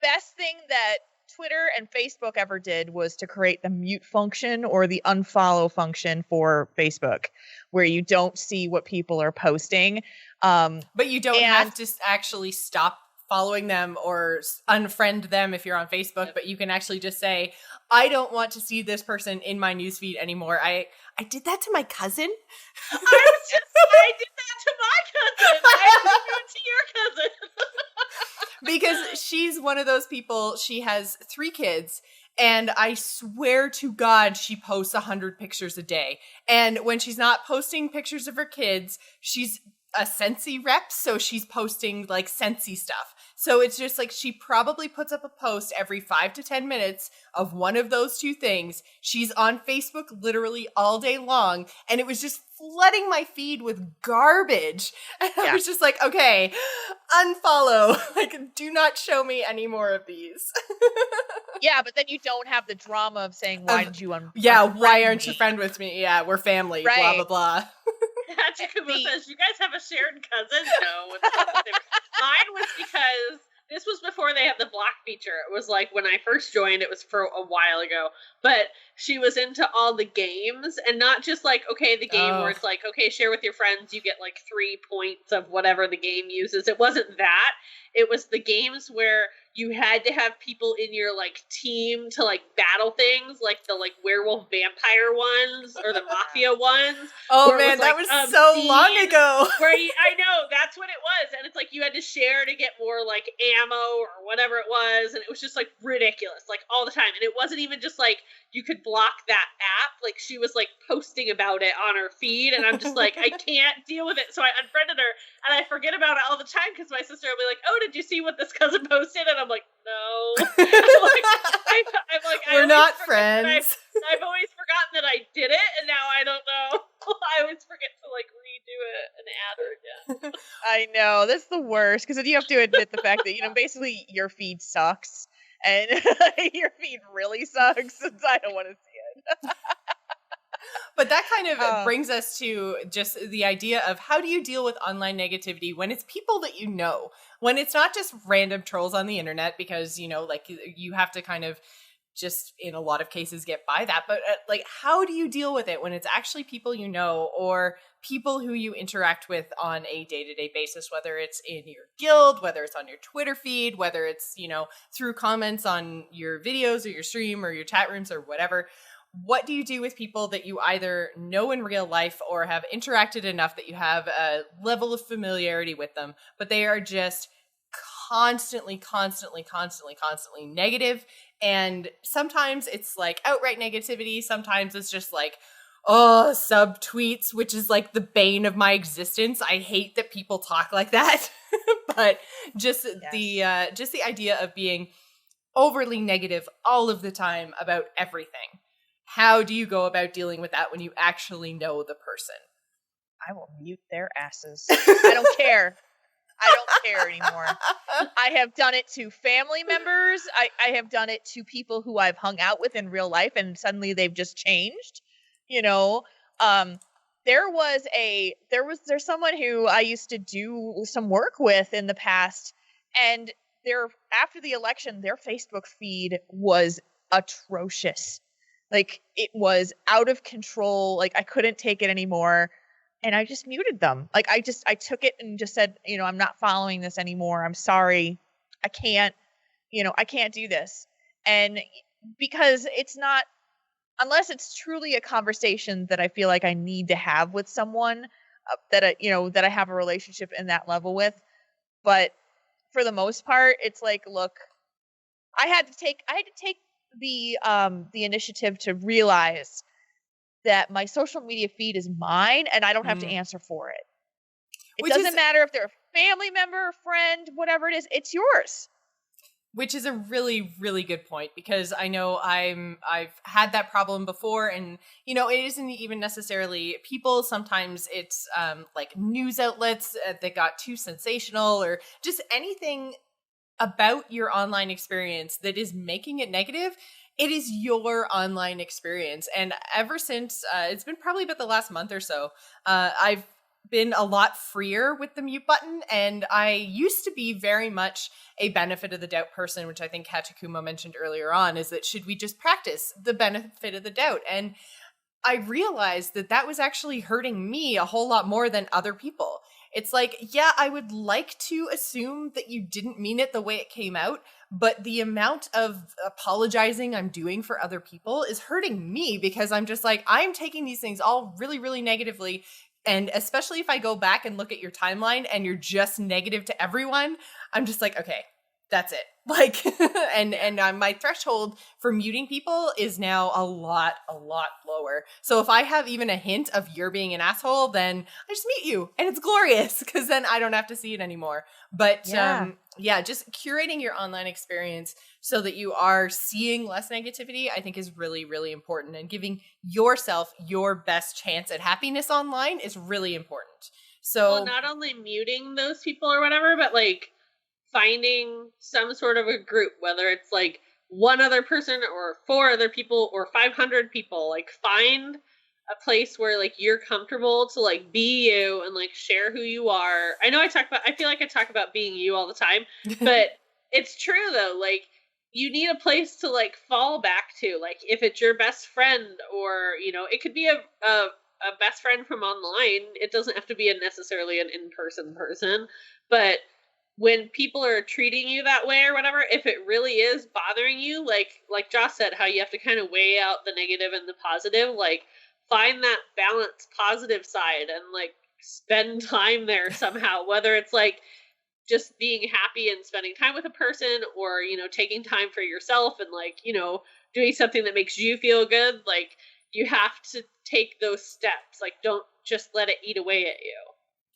best thing that Twitter and Facebook ever did was to create the mute function or the unfollow function for Facebook, where you don't see what people are posting. But you don't have to actually stop following them or unfriend them if you're on Facebook, but you can actually just say, I don't want to see this person in my newsfeed anymore. I did that to my cousin. I did that to my cousin. I did it to your cousin. Because she's one of those people, she has 3 kids, and I swear to God, she posts 100 pictures a day. And when she's not posting pictures of her kids, she's a Scentsy rep, so she's posting like Scentsy stuff. So it's just like she probably puts up a post every 5 to 10 minutes of one of those 2 things. She's on Facebook literally all day long, and it was just flooding my feed with garbage. And I was just like, okay, unfollow. Like, do not show me any more of these. Yeah, but then you don't have the drama of saying, why did you why aren't you friend with me? Yeah, we're family, right. Blah, blah, blah. Hachikubo says, you guys have a shared cousin? No, it's not the same. Mine was because this was before they had the block feature. It was like when I first joined, it was for a while ago. But she was into all the games, and not just like, okay, the game where it's like, okay, share with your friends, you get like 3 points of whatever the game uses. It wasn't that. It was the games where you had to have people in your like team to like battle things, like the like werewolf vampire ones or the mafia ones. Oh man, that was so long ago. I know, that's what it was. And it's like you had to share to get more like ammo or whatever it was, and it was just like ridiculous, like all the time. And it wasn't even just like you could block that app, like she was like posting about it on her feed, and I'm just like, I can't deal with it. So I unfriended her, and I forget about it all the time because my sister will be like, oh, did you see what this cousin posted? And I'm like, no. I'm like we're not friends. I've always forgotten that I did it, and now I don't know. I always forget to like redo it and add her again. I know, that's the worst, because then you have to admit the fact that, you know, basically your feed sucks, and your feed really sucks, and I don't want to see it. But that kind of brings us to just the idea of how do you deal with online negativity when it's people that you know, when it's not just random trolls on the internet, because, you know, like you have to kind of just in a lot of cases get by that. But like, how do you deal with it when it's actually people you know or people who you interact with on a day-to-day basis, whether it's in your guild, whether it's on your Twitter feed, whether it's, you know, through comments on your videos or your stream or your chat rooms or whatever. What do you do with people that you either know in real life or have interacted enough that you have a level of familiarity with them, but they are just constantly negative? And sometimes it's like outright negativity. Sometimes it's just like, sub tweets, which is like the bane of my existence. I hate that people talk like that. But just the idea of being overly negative all of the time about everything. How do you go about dealing with that when you actually know the person? I will mute their asses. I don't care. I don't care anymore. I have done it to family members. I have done it to people who I've hung out with in real life, and suddenly they've just changed. You know, there's someone who I used to do some work with in the past, and after the election, their Facebook feed was atrocious. Like, it was out of control. Like, I couldn't take it anymore. And I just muted them. Like, I took it and just said, you know, I'm not following this anymore. I'm sorry. I can't do this. And because it's not, unless it's truly a conversation that I feel like I need to have with someone that I have a relationship in that level with. But for the most part, it's like, look, I had to take the initiative to realize that my social media feed is mine and I don't have to answer for it. It doesn't matter if they're a family member, friend, whatever it is, it's yours. Which is a really, really good point, because I know I've had that problem before, and you know, it isn't even necessarily people. Sometimes it's like news outlets that got too sensational, or just anything about your online experience that is making it negative. It is your online experience. And ever since it's been probably about the last month or so, I've been a lot freer with the mute button. And I used to be very much a benefit of the doubt person, which I think Hachikuma mentioned earlier on, is that should we just practice the benefit of the doubt? And I realized that that was actually hurting me a whole lot more than other people. It's like, yeah, I would like to assume that you didn't mean it the way it came out, but the amount of apologizing I'm doing for other people is hurting me, because I'm just like, I'm taking these things all really, really negatively. And especially if I go back and look at your timeline and you're just negative to everyone, I'm just like, okay, that's it. Like, and my threshold for muting people is now a lot lower. So if I have even a hint of you're being an asshole, then I just mute you, and it's glorious, because then I don't have to see it anymore. But yeah, just curating your online experience so that you are seeing less negativity, I think, is really, really important. And giving yourself your best chance at happiness online is really important. So, well, not only muting those people or whatever, but like finding some sort of a group, whether it's like one other person or 4 other people or 500 people, like find a place where like you're comfortable to like be you and like share who you are. I know I feel like I talk about being you all the time, but it's true though. Like you need a place to like fall back to, like if it's your best friend, or you know, it could be a best friend from online. It doesn't have to be necessarily an in-person person, but when people are treating you that way or whatever, if it really is bothering you, like Josh said, how you have to kind of weigh out the negative and the positive, like find that balanced positive side and like spend time there somehow, whether it's like just being happy and spending time with a person, or, you know, taking time for yourself and like, you know, doing something that makes you feel good. Like you have to take those steps. Like don't just let it eat away at you.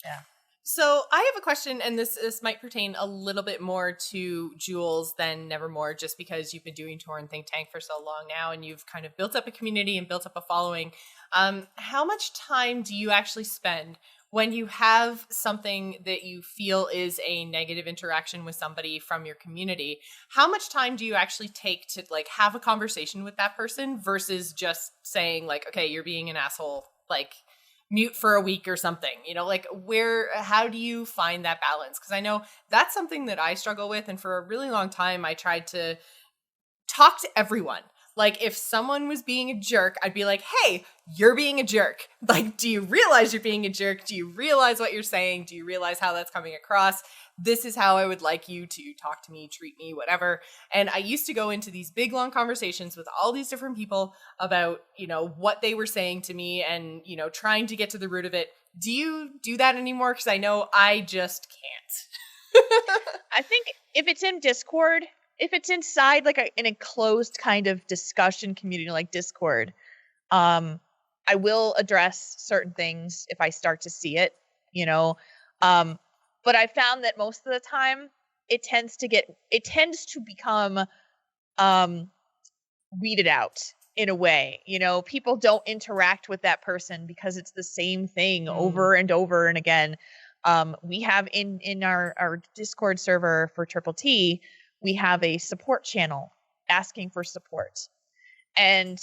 Yeah. So I have a question, and this might pertain a little bit more to Jules than Nevermore, just because you've been doing Tauren Think Tank for so long now, and you've kind of built up a community and built up a following. How much time do you actually spend when you have something that you feel is a negative interaction with somebody from your community? How much time do you actually take to like have a conversation with that person versus just saying like, okay, you're being an asshole, like mute for a week or something, you know, like how do you find that balance? Because I know that's something that I struggle with. And for a really long time, I tried to talk to everyone. Like if someone was being a jerk, I'd be like, hey, you're being a jerk. Like, do you realize you're being a jerk? Do you realize what you're saying? Do you realize how that's coming across? This is how I would like you to talk to me, treat me, whatever. And I used to go into these big, long conversations with all these different people about, you know, what they were saying to me and, you know, trying to get to the root of it. Do you do that anymore? Because I know I just can't. I think if it's in Discord, if it's inside like an enclosed kind of discussion community like Discord, I will address certain things if I start to see it, you know. But I found that most of the time it tends to become weeded out in a way. You know, people don't interact with that person because it's the same thing over and over and again. We have in our Discord server for Triple T, we have a support channel asking for support. And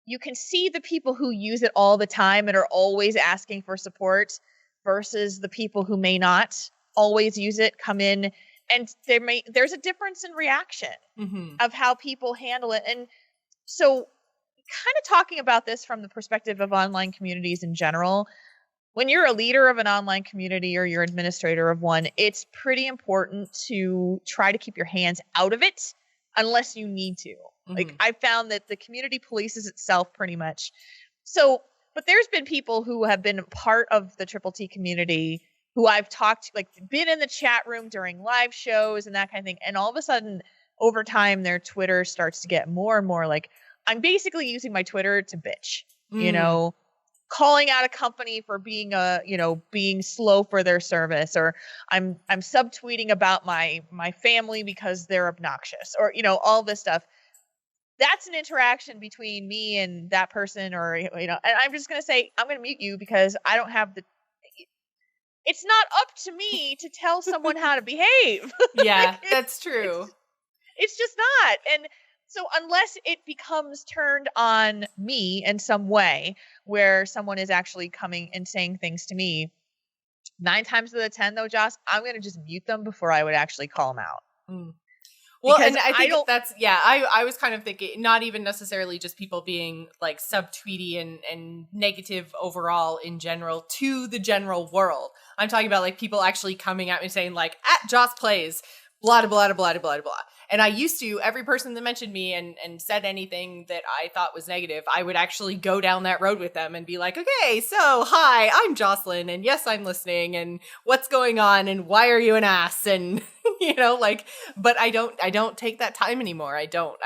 you can see the people who use it all the time and are always asking for support versus the people who may not always use it, come in, and there's a difference in reaction of how people handle it. And so kind of talking about this from the perspective of online communities in general, when you're a leader of an online community or you're administrator of one, it's pretty important to try to keep your hands out of it unless you need to. Like I found that the community polices itself pretty much. So, but there's been people who have been part of the Triple T community who I've talked to, like been in the chat room during live shows and that kind of thing. And all of a sudden over time, their Twitter starts to get more and more like, I'm basically using my Twitter to bitch, you know? calling out a company for being being slow for their service, or I'm subtweeting about my family because they're obnoxious, or all this stuff. That's an interaction between me and that person, or and I'm just going to say I'm going to mute you because I don't have it's not up to me to tell someone how to behave. Yeah, that's true. It's just not. And so unless it becomes turned on me in some way where someone is actually coming and saying things to me, 9 times out of 10 though, Joss, I'm going to just mute them before I would actually call them out. Mm. Well, Because and I think that's, I was kind of thinking, not even necessarily just people being like subtweety and negative overall in general to the general world. I'm talking about like people actually coming at me saying like, at Joss Plays, blah, blah, blah, blah, blah, blah. And I used to, every person that mentioned me and said anything that I thought was negative, I would actually go down that road with them and be like, okay, so hi, I'm Jocelyn, and yes, I'm listening, and what's going on, and why are you an ass? And, but I don't take that time anymore. I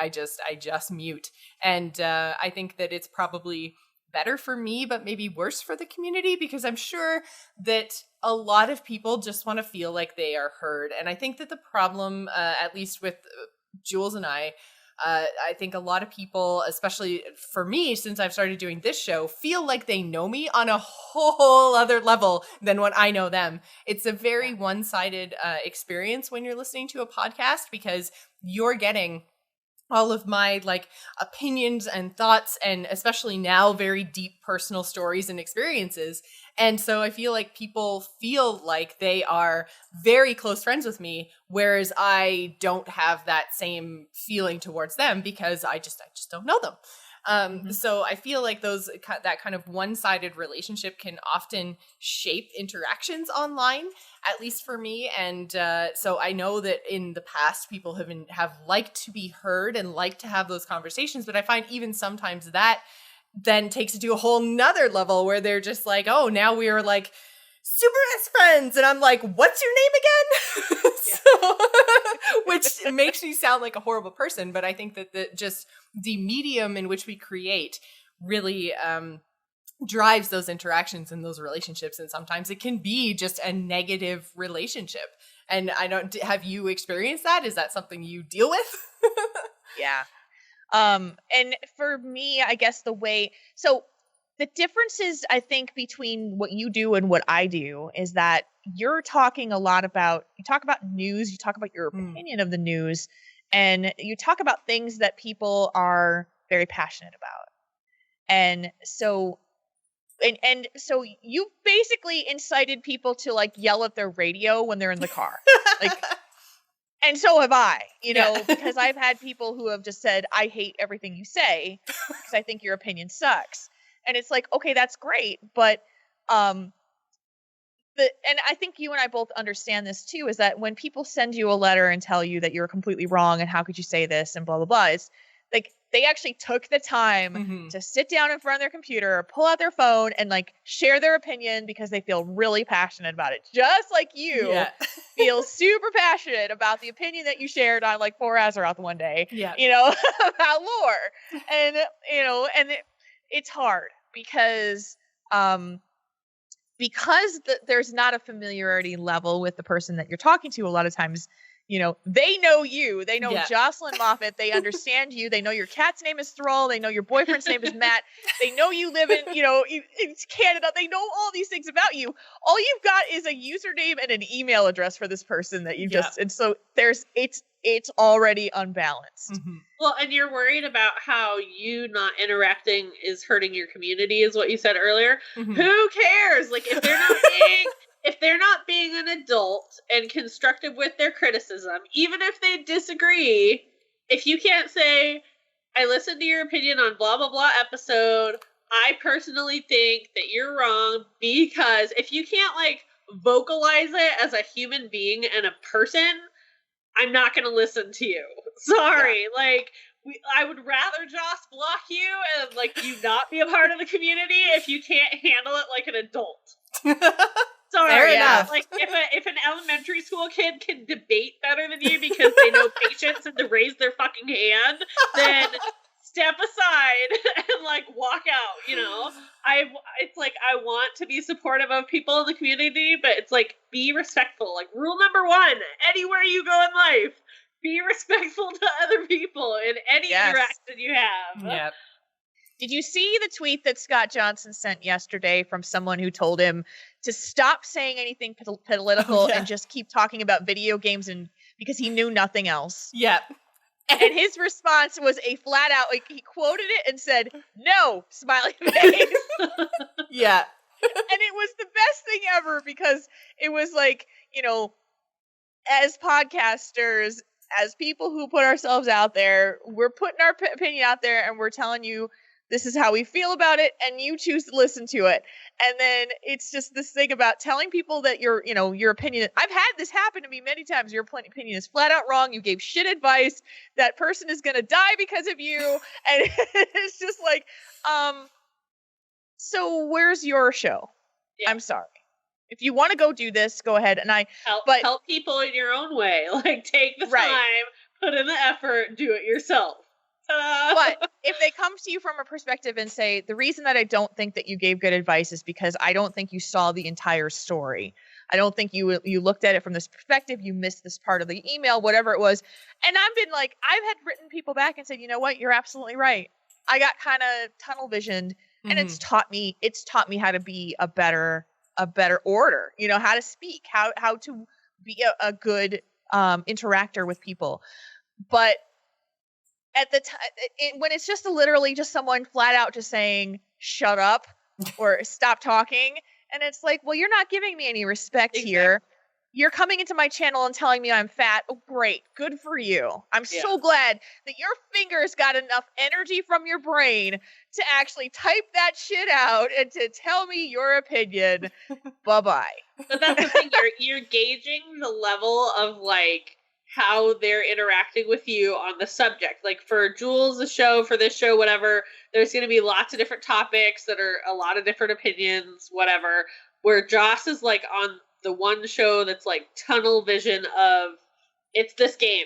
just mute. And I think that it's probably better for me, but maybe worse for the community, because I'm sure that a lot of people just want to feel like they are heard. And I think that the problem, at least with Jules and I think a lot of people, especially for me, since I've started doing this show, feel like they know me on a whole other level than when I know them. It's a very one-sided experience when you're listening to a podcast, because you're getting all of my like opinions and thoughts, and especially now very deep personal stories and experiences. And so I feel like people feel like they are very close friends with me, whereas I don't have that same feeling towards them because I just don't know them. So I feel like that kind of one-sided relationship can often shape interactions online, at least for me. And so I know that in the past, people have liked to be heard and like to have those conversations. But I find even sometimes that then takes it to a whole nother level where they're just like, oh, now we are like super best friends. And I'm like, what's your name again? Which makes me sound like a horrible person. But I think that the medium in which we create really drives those interactions and those relationships. And sometimes it can be just a negative relationship. And have you experienced that? Is that something you deal with? Yeah. And for me, I guess the differences, I think, between what you do and what I do is that you talk about news, you talk about your opinion of the news, and you talk about things that people are very passionate about. And so you basically incited people to like yell at their radio when they're in the car. And so have I, because I've had people who have just said, I hate everything you say because I think your opinion sucks. And it's like, okay, that's great. But, and I think you and I both understand this too, is that when people send you a letter and tell you that you're completely wrong and how could you say this and blah, blah, blah, it's like they actually took the time to sit down in front of their computer, pull out their phone and like share their opinion because they feel really passionate about it. Just like you feel super passionate about the opinion that you shared on like 4 Azeroth one day, about lore. And, it's hard because there's not a familiarity level with the person that you're talking to. A lot of times, they know you, they know Jocelyn Moffett, they understand you, they know your cat's name is Thrall, they know your boyfriend's name is Matt, they know you live in, in Canada, they know all these things about you. All you've got is a username and an email address for this person that you and so it's already unbalanced. Well, and you're worried about how you not interacting is hurting your community, is what you said earlier. Who cares? Like, if they're not being an adult and constructive with their criticism, even if they disagree, if you can't say, I listened to your opinion on blah, blah, blah episode, I personally think that you're wrong, because if you can't, like, vocalize it as a human being and a person, I'm not going to listen to you. Sorry. Yeah. Like, I would rather Joss block you and, like, you not be a part of the community if you can't handle it like an adult. Sorry. Fair enough. Like, if an elementary school kid can debate better than you because they know patience and to raise their fucking hand, then step aside and like walk out, you know. It's like I want to be supportive of people in the community, but it's like be respectful. Like rule number 1, anywhere you go in life, be respectful to other people in any interaction you have. Yep. Did you see the tweet that Scott Johnson sent yesterday from someone who told him to stop saying anything political and just keep talking about video games, and because he knew nothing else? Yep. And his response was a flat out, like, he quoted it and said, "No," smiley face. Yeah. And it was the best thing ever, because it was like, you know, as podcasters, as people who put ourselves out there, we're putting our opinion out there and we're telling you this is how we feel about it, and you choose to listen to it. And then it's just this thing about telling people that your opinion. I've had this happen to me many times. Your opinion is flat out wrong. You gave shit advice. That person is going to die because of you. And it's just like, so where's your show? Yeah. I'm sorry. If you want to go do this, go ahead. And help people in your own way. Like take the time, put in the effort, do it yourself. But if they come to you from a perspective and say, the reason that I don't think that you gave good advice is because I don't think you saw the entire story. I don't think you looked at it from this perspective. You missed this part of the email, whatever it was. And I've been like, I've had written people back and said, you know what? You're absolutely right. I got kind of tunnel visioned, and it's taught me how to be a better orator, you know, how to speak, how to be a good interactor with people. But at the time, when it's just literally just someone flat out just saying, shut up or stop talking. And it's like, well, you're not giving me any respect here. You're coming into my channel and telling me I'm fat. Oh, great. Good for you. I'm so glad that your fingers got enough energy from your brain to actually type that shit out and to tell me your opinion. Bye-bye. But that's the thing. You're gauging the level of like how they're interacting with you on the subject. Like for Jules, for this show, whatever, there's going to be lots of different topics that are a lot of different opinions, whatever, where Joss is like on the one show that's like tunnel vision of it's this game.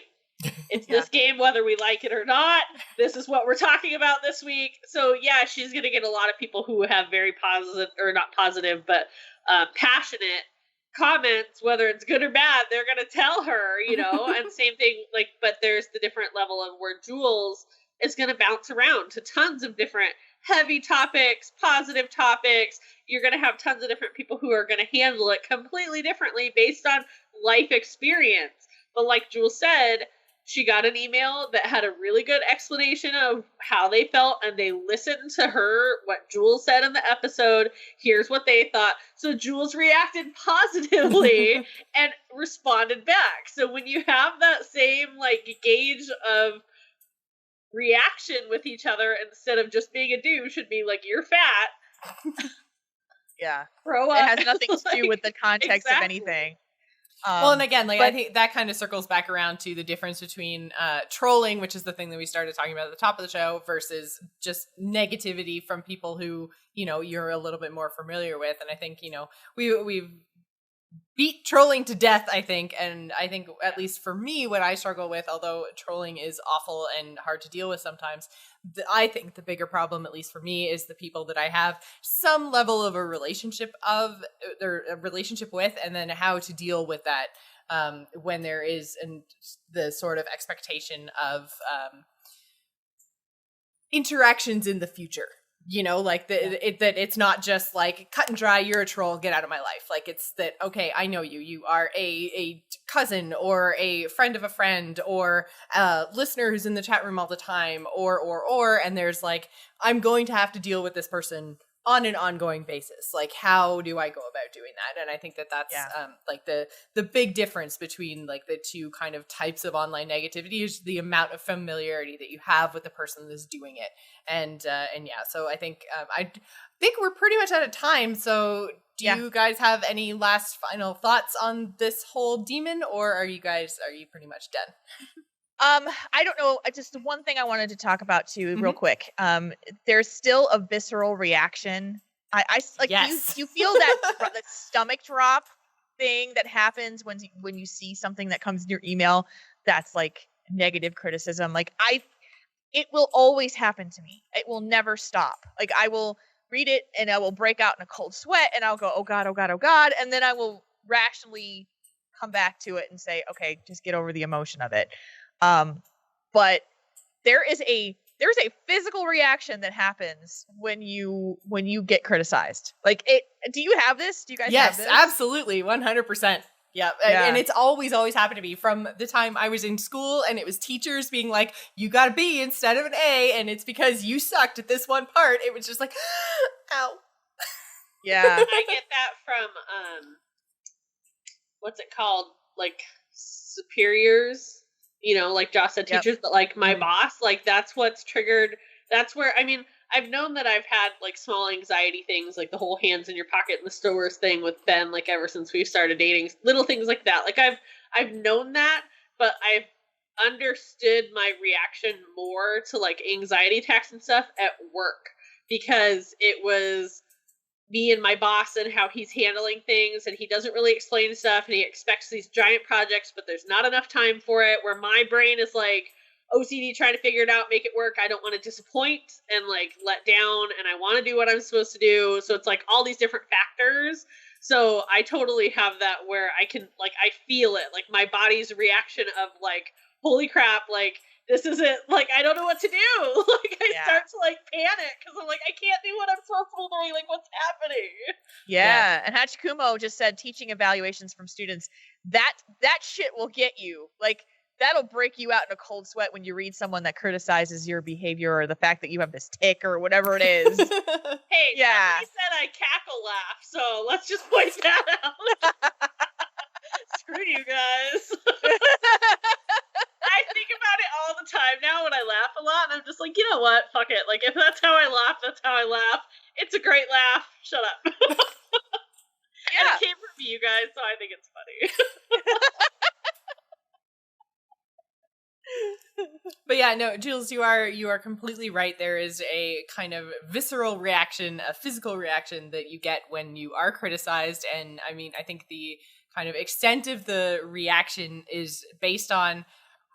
It's this game, whether we like it or not. This is what we're talking about this week. So yeah, she's going to get a lot of people who have very positive, or not positive, but passionate comments, whether it's good or bad. They're going to tell her, you know, and same thing, like, but there's the different level of where Jules is going to bounce around to tons of different heavy topics, positive topics. You're going to have tons of different people who are going to handle it completely differently based on life experience. But like Jules said, she got an email that had a really good explanation of how they felt, and they listened to what Jules said in the episode. Here's what they thought. So Jules reacted positively and responded back. So when you have that same like gauge of reaction with each other, instead of just being a douche and being like, you're fat. Yeah. Grow up. It has nothing to do with the context of anything. Well, and again, like I think that kind of circles back around to the difference between trolling, which is the thing that we started talking about at the top of the show, versus just negativity from people who, you know, you're a little bit more familiar with. And I think, you know, we've beat trolling to death, I think. And I think, at least for me, what I struggle with, although trolling is awful and hard to deal with sometimes, I think the bigger problem, at least for me, is the people that I have some level of a relationship with, and then how to deal with that when there is the sort of expectation of interactions in the future. You know, like that it's not just like cut and dry, you're a troll, get out of my life. Like it's that, okay, I know you are a cousin or a friend of a friend or a listener who's in the chat room all the time or, and there's like, I'm going to have to deal with this person on an ongoing basis. Like, how do I go about doing that? And I think that's like the big difference between like the two kind of types of online negativity is the amount of familiarity that you have with the person that's doing it. And yeah, so I think we're pretty much out of time. So do you guys have any last final thoughts on this whole demon, or are you pretty much done? I don't know. Just one thing I wanted to talk about too, real quick. There's still a visceral reaction. I like you feel that stomach drop thing that happens when you see something that comes in your email that's like negative criticism. Like it will always happen to me. It will never stop. Like, I will read it and I will break out in a cold sweat and I'll go, oh God, oh God, oh God. And then I will rationally come back to it and say, okay, just get over the emotion of it. But there's a physical reaction that happens when you get criticized. Like, do you have this? Do you guys have this? Yes, absolutely. 100%. Yeah. And it's always happened to me from the time I was in school, and it was teachers being like, you got a B instead of an A, and it's because you sucked at this one part. It was just like, ow. Yeah. I get that from, what's it called? Like, superiors, like Joss said, teachers, but like my boss, like that's what's triggered. That's where, I mean, I've known that I've had like small anxiety things, like the whole hands in your pocket and the stowers thing with Ben, like ever since we started dating, little things like that. Like I've known that, but I've understood my reaction more to like anxiety attacks and stuff at work, because it was me and my boss and how he's handling things, and he doesn't really explain stuff, and he expects these giant projects, but there's not enough time for it, where my brain is like OCD trying to figure it out, make it work. I don't want to disappoint and like let down, and I want to do what I'm supposed to do. So it's like all these different factors. So I totally have that where I can, like, I feel it, like my body's reaction of like, holy crap, like this isn't, like, I don't know what to do. Like, I start to, like, panic, because I'm like, I can't do what I'm supposed to be doing. Like, what's happening? Yeah. And Hachikumo just said teaching evaluations from students, that shit will get you. Like, that'll break you out in a cold sweat when you read someone that criticizes your behavior or the fact that you have this tick or whatever it is. Hey, somebody said I cackle laugh, so let's just point that out. Screw you guys. I think about it all the time now when I laugh a lot, and I'm just like, you know what? Fuck it. Like, if that's how I laugh, that's how I laugh. It's a great laugh. Shut up. And it came from you guys, so I think it's funny. But yeah, no, Jules, you are completely right. There is a kind of visceral reaction, a physical reaction that you get when you are criticized. And I mean, I think the kind of extent of the reaction is based on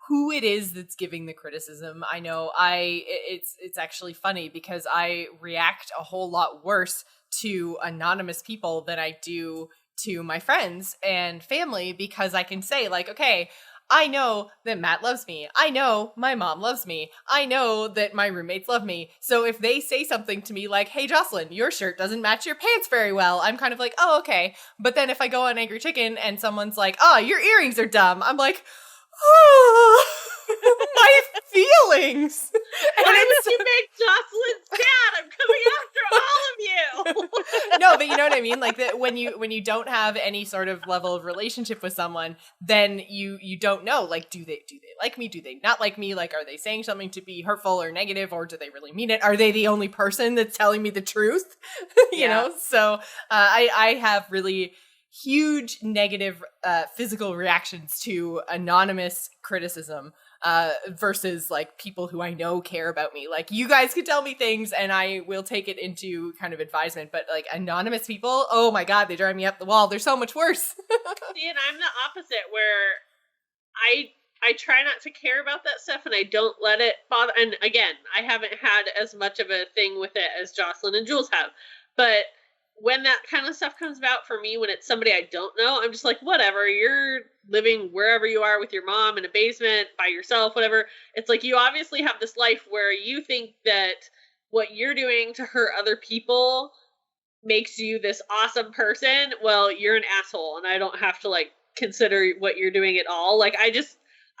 who it is that's giving the criticism. I know it's actually funny because I react a whole lot worse to anonymous people than I do to my friends and family, because I can say like, okay, I know that Matt loves me. I know my mom loves me. I know that my roommates love me. So if they say something to me like, hey, Jocelyn, your shirt doesn't match your pants very well, I'm kind of like, oh, okay. But then if I go on Angry Chicken and someone's like, oh, your earrings are dumb, I'm like, oh, my feelings. And why would you make Jocelyn sad? I'm coming after all of you. No, but you know what I mean? Like that when you don't have any sort of level of relationship with someone, then you don't know, like, do they like me? Do they not like me? Like, are they saying something to be hurtful or negative, or do they really mean it? Are they the only person that's telling me the truth? you know? So I have really huge negative physical reactions to anonymous criticism versus like people who I know care about me. Like, you guys could tell me things and I will take it into kind of advisement, but like anonymous people, oh my God, they drive me up the wall. They're so much worse. See, and I'm the opposite, where I try not to care about that stuff and I don't let it bother. And again, I haven't had as much of a thing with it as Jocelyn and Jules have, but when that kind of stuff comes about for me, when it's somebody I don't know, I'm just like, whatever, you're living wherever you are with your mom in a basement by yourself, whatever. It's like, you obviously have this life where you think that what you're doing to hurt other people makes you this awesome person. Well, you're an asshole, and I don't have to like consider what you're doing at all. Like, I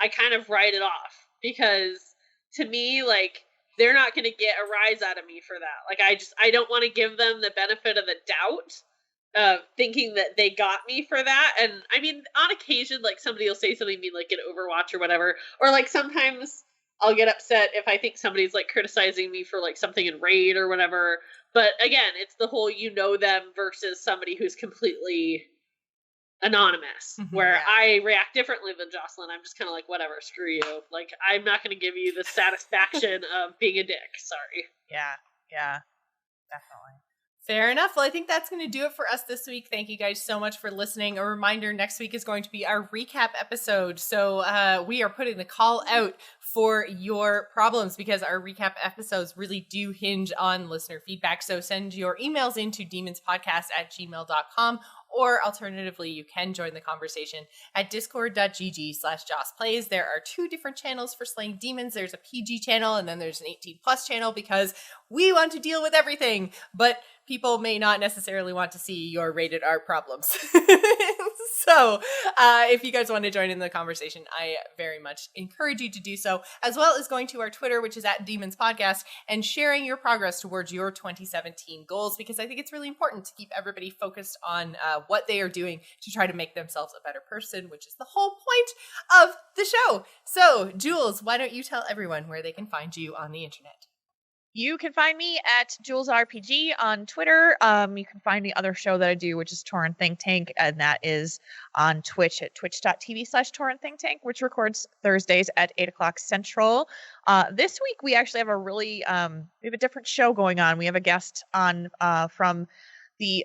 kind of write it off, because to me, like, they're not going to get a rise out of me for that. Like, I don't want to give them the benefit of the doubt of thinking that they got me for that. And I mean, on occasion, like, somebody will say something mean, like in Overwatch or whatever, or like sometimes I'll get upset if I think somebody's like criticizing me for like something in Raid or whatever. But again, it's the whole, you know them versus somebody who's completely anonymous, where I react differently than Jocelyn. I'm just kind of like, whatever, screw you. Like, I'm not going to give you the satisfaction of being a dick. Sorry. Yeah, definitely. Fair enough. Well, I think that's going to do it for us this week. Thank you guys so much for listening. A reminder, next week is going to be our recap episode. So we are putting the call out for your problems, because our recap episodes really do hinge on listener feedback. So send your emails into demonspodcast@gmail.com, or alternatively, you can join the conversation at discord.gg/jossplays. There are 2 different channels for slaying demons. There's a PG channel, and then there's an 18+ channel, because we want to deal with everything, but people may not necessarily want to see your rated R problems. So if you guys want to join in the conversation, I very much encourage you to do so, as well as going to our Twitter, which is @demonspodcast, and sharing your progress towards your 2017 goals, because I think it's really important to keep everybody focused on what they are doing to try to make themselves a better person, which is the whole point of the show. So, Jules, why don't you tell everyone where they can find you on the internet? You can find me at Jules RPG on Twitter. You can find the other show that I do, which is Tauren Think Tank, and that is on Twitch at twitch.tv/Tauren Think Tank, which records Thursdays at 8 o'clock Central. This week, we actually have we have a different show going on. We have a guest on from the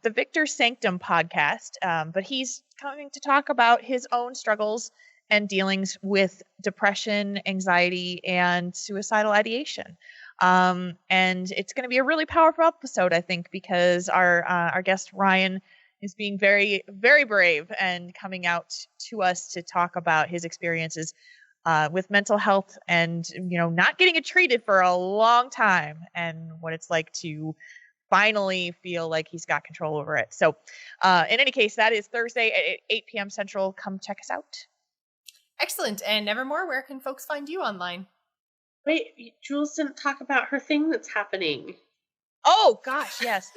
Victor Sanctum podcast, but he's coming to talk about his own struggles and dealings with depression, anxiety, and suicidal ideation. And it's going to be a really powerful episode, I think, because our guest Ryan is being very, very brave and coming out to us to talk about his experiences with mental health and, not getting it treated for a long time, and what it's like to finally feel like he's got control over it. So in any case, that is Thursday at 8 p.m. Central. Come check us out. Excellent. And Nevermore, where can folks find you online? Wait, Jules didn't talk about her thing that's happening. Oh, gosh, yes.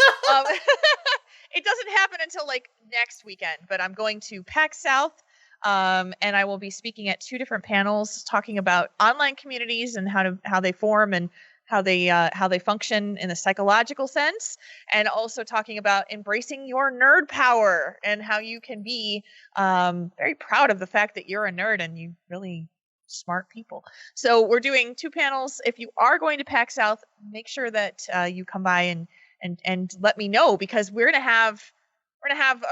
It doesn't happen until next weekend, but I'm going to PAX South, and I will be speaking at 2 different panels talking about online communities and how they form and how they function in the psychological sense, and also talking about embracing your nerd power and how you can be very proud of the fact that you're a nerd and you really smart people. So we're doing 2 panels. If you are going to PAX South, make sure that you come by and let me know, because we're gonna have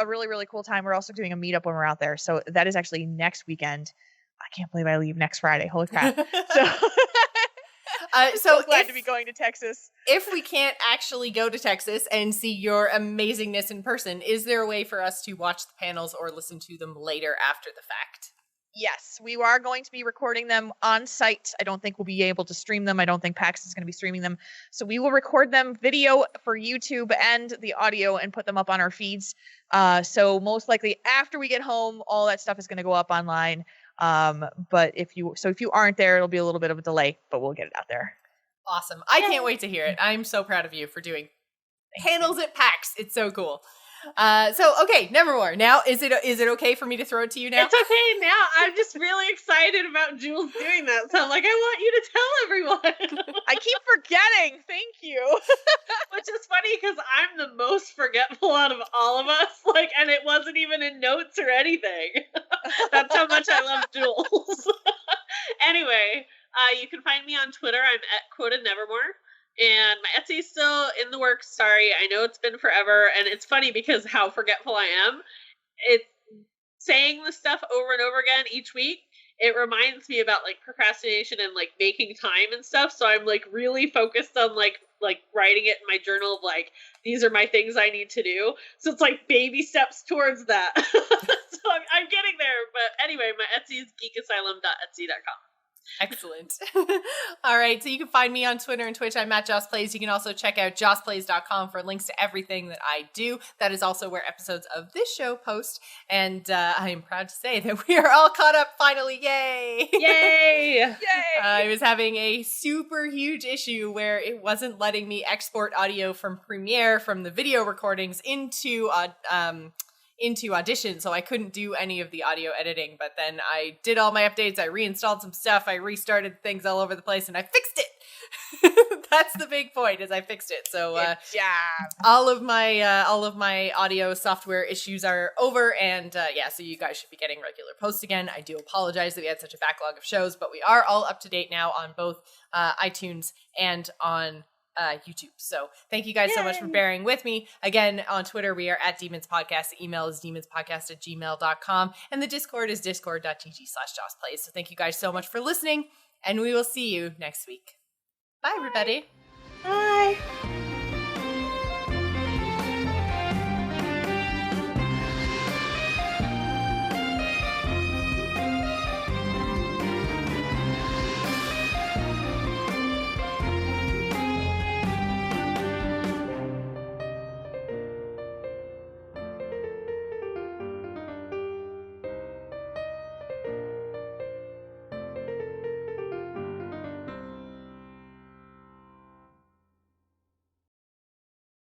a really, really cool time. We're also doing a meetup when we're out there. So that is actually next weekend. I can't believe I leave next Friday. Holy crap. So glad to be going to Texas. If we can't actually go to Texas and see your amazingness in person, is there a way for us to watch the panels or listen to them later after the fact? Yes, we are going to be recording them on site. I don't think we'll be able to stream them. I don't think PAX is going to be streaming them. So we will record them video for YouTube and the audio and put them up on our feeds. So most likely after we get home, all that stuff is going to go up online. But if you aren't there, it'll be a little bit of a delay, but we'll get it out there. Awesome. I can't wait to hear it. I'm so proud of you for doing panels at PAX. It's so cool. Okay, Nevermore. Now, is it okay for me to throw it to you now? It's okay now. I'm just really excited about Jules doing that. So I'm like, I want you to tell everyone. I keep forgetting. Thank you. Which is funny because I'm the most forgetful out of all of us. And it wasn't even in notes or anything. That's how much I love Jules. Anyway, you can find me on Twitter. I'm at @QuotedNevermore. And my Etsy is still in the works. Sorry, I know it's been forever. And it's funny because how forgetful I am. It's saying the stuff over and over again each week. It reminds me about procrastination and making time and stuff. So I'm really focused on writing it in my journal of these are my things I need to do. So it's baby steps towards that. So I'm getting there. But anyway, my Etsy is geekasylum.etsy.com. Excellent. All right. So you can find me on Twitter and Twitch. I'm at JossPlays. You can also check out jossplays.com for links to everything that I do. That is also where episodes of this show post. And I am proud to say that we are all caught up finally. Yay! Yay! Yay! I was having a super huge issue where it wasn't letting me export audio from Premiere from the video recordings into Audition, so I couldn't do any of the audio editing. But then I did all my updates, I reinstalled some stuff, I restarted things all over the place, and I fixed it. That's the big point, is I fixed it. So Good job. all of my audio software issues are over, and so you guys should be getting regular posts again. I do apologize that we had such a backlog of shows, but we are all up to date now on both iTunes and on YouTube. So thank you guys so much for bearing with me. Again, on Twitter, we are at Demons Podcast. The email is demonspodcast@gmail.com. And the Discord is discord.gg/jossplays. So thank you guys so much for listening. and we will see you next week. Bye, everybody. Bye.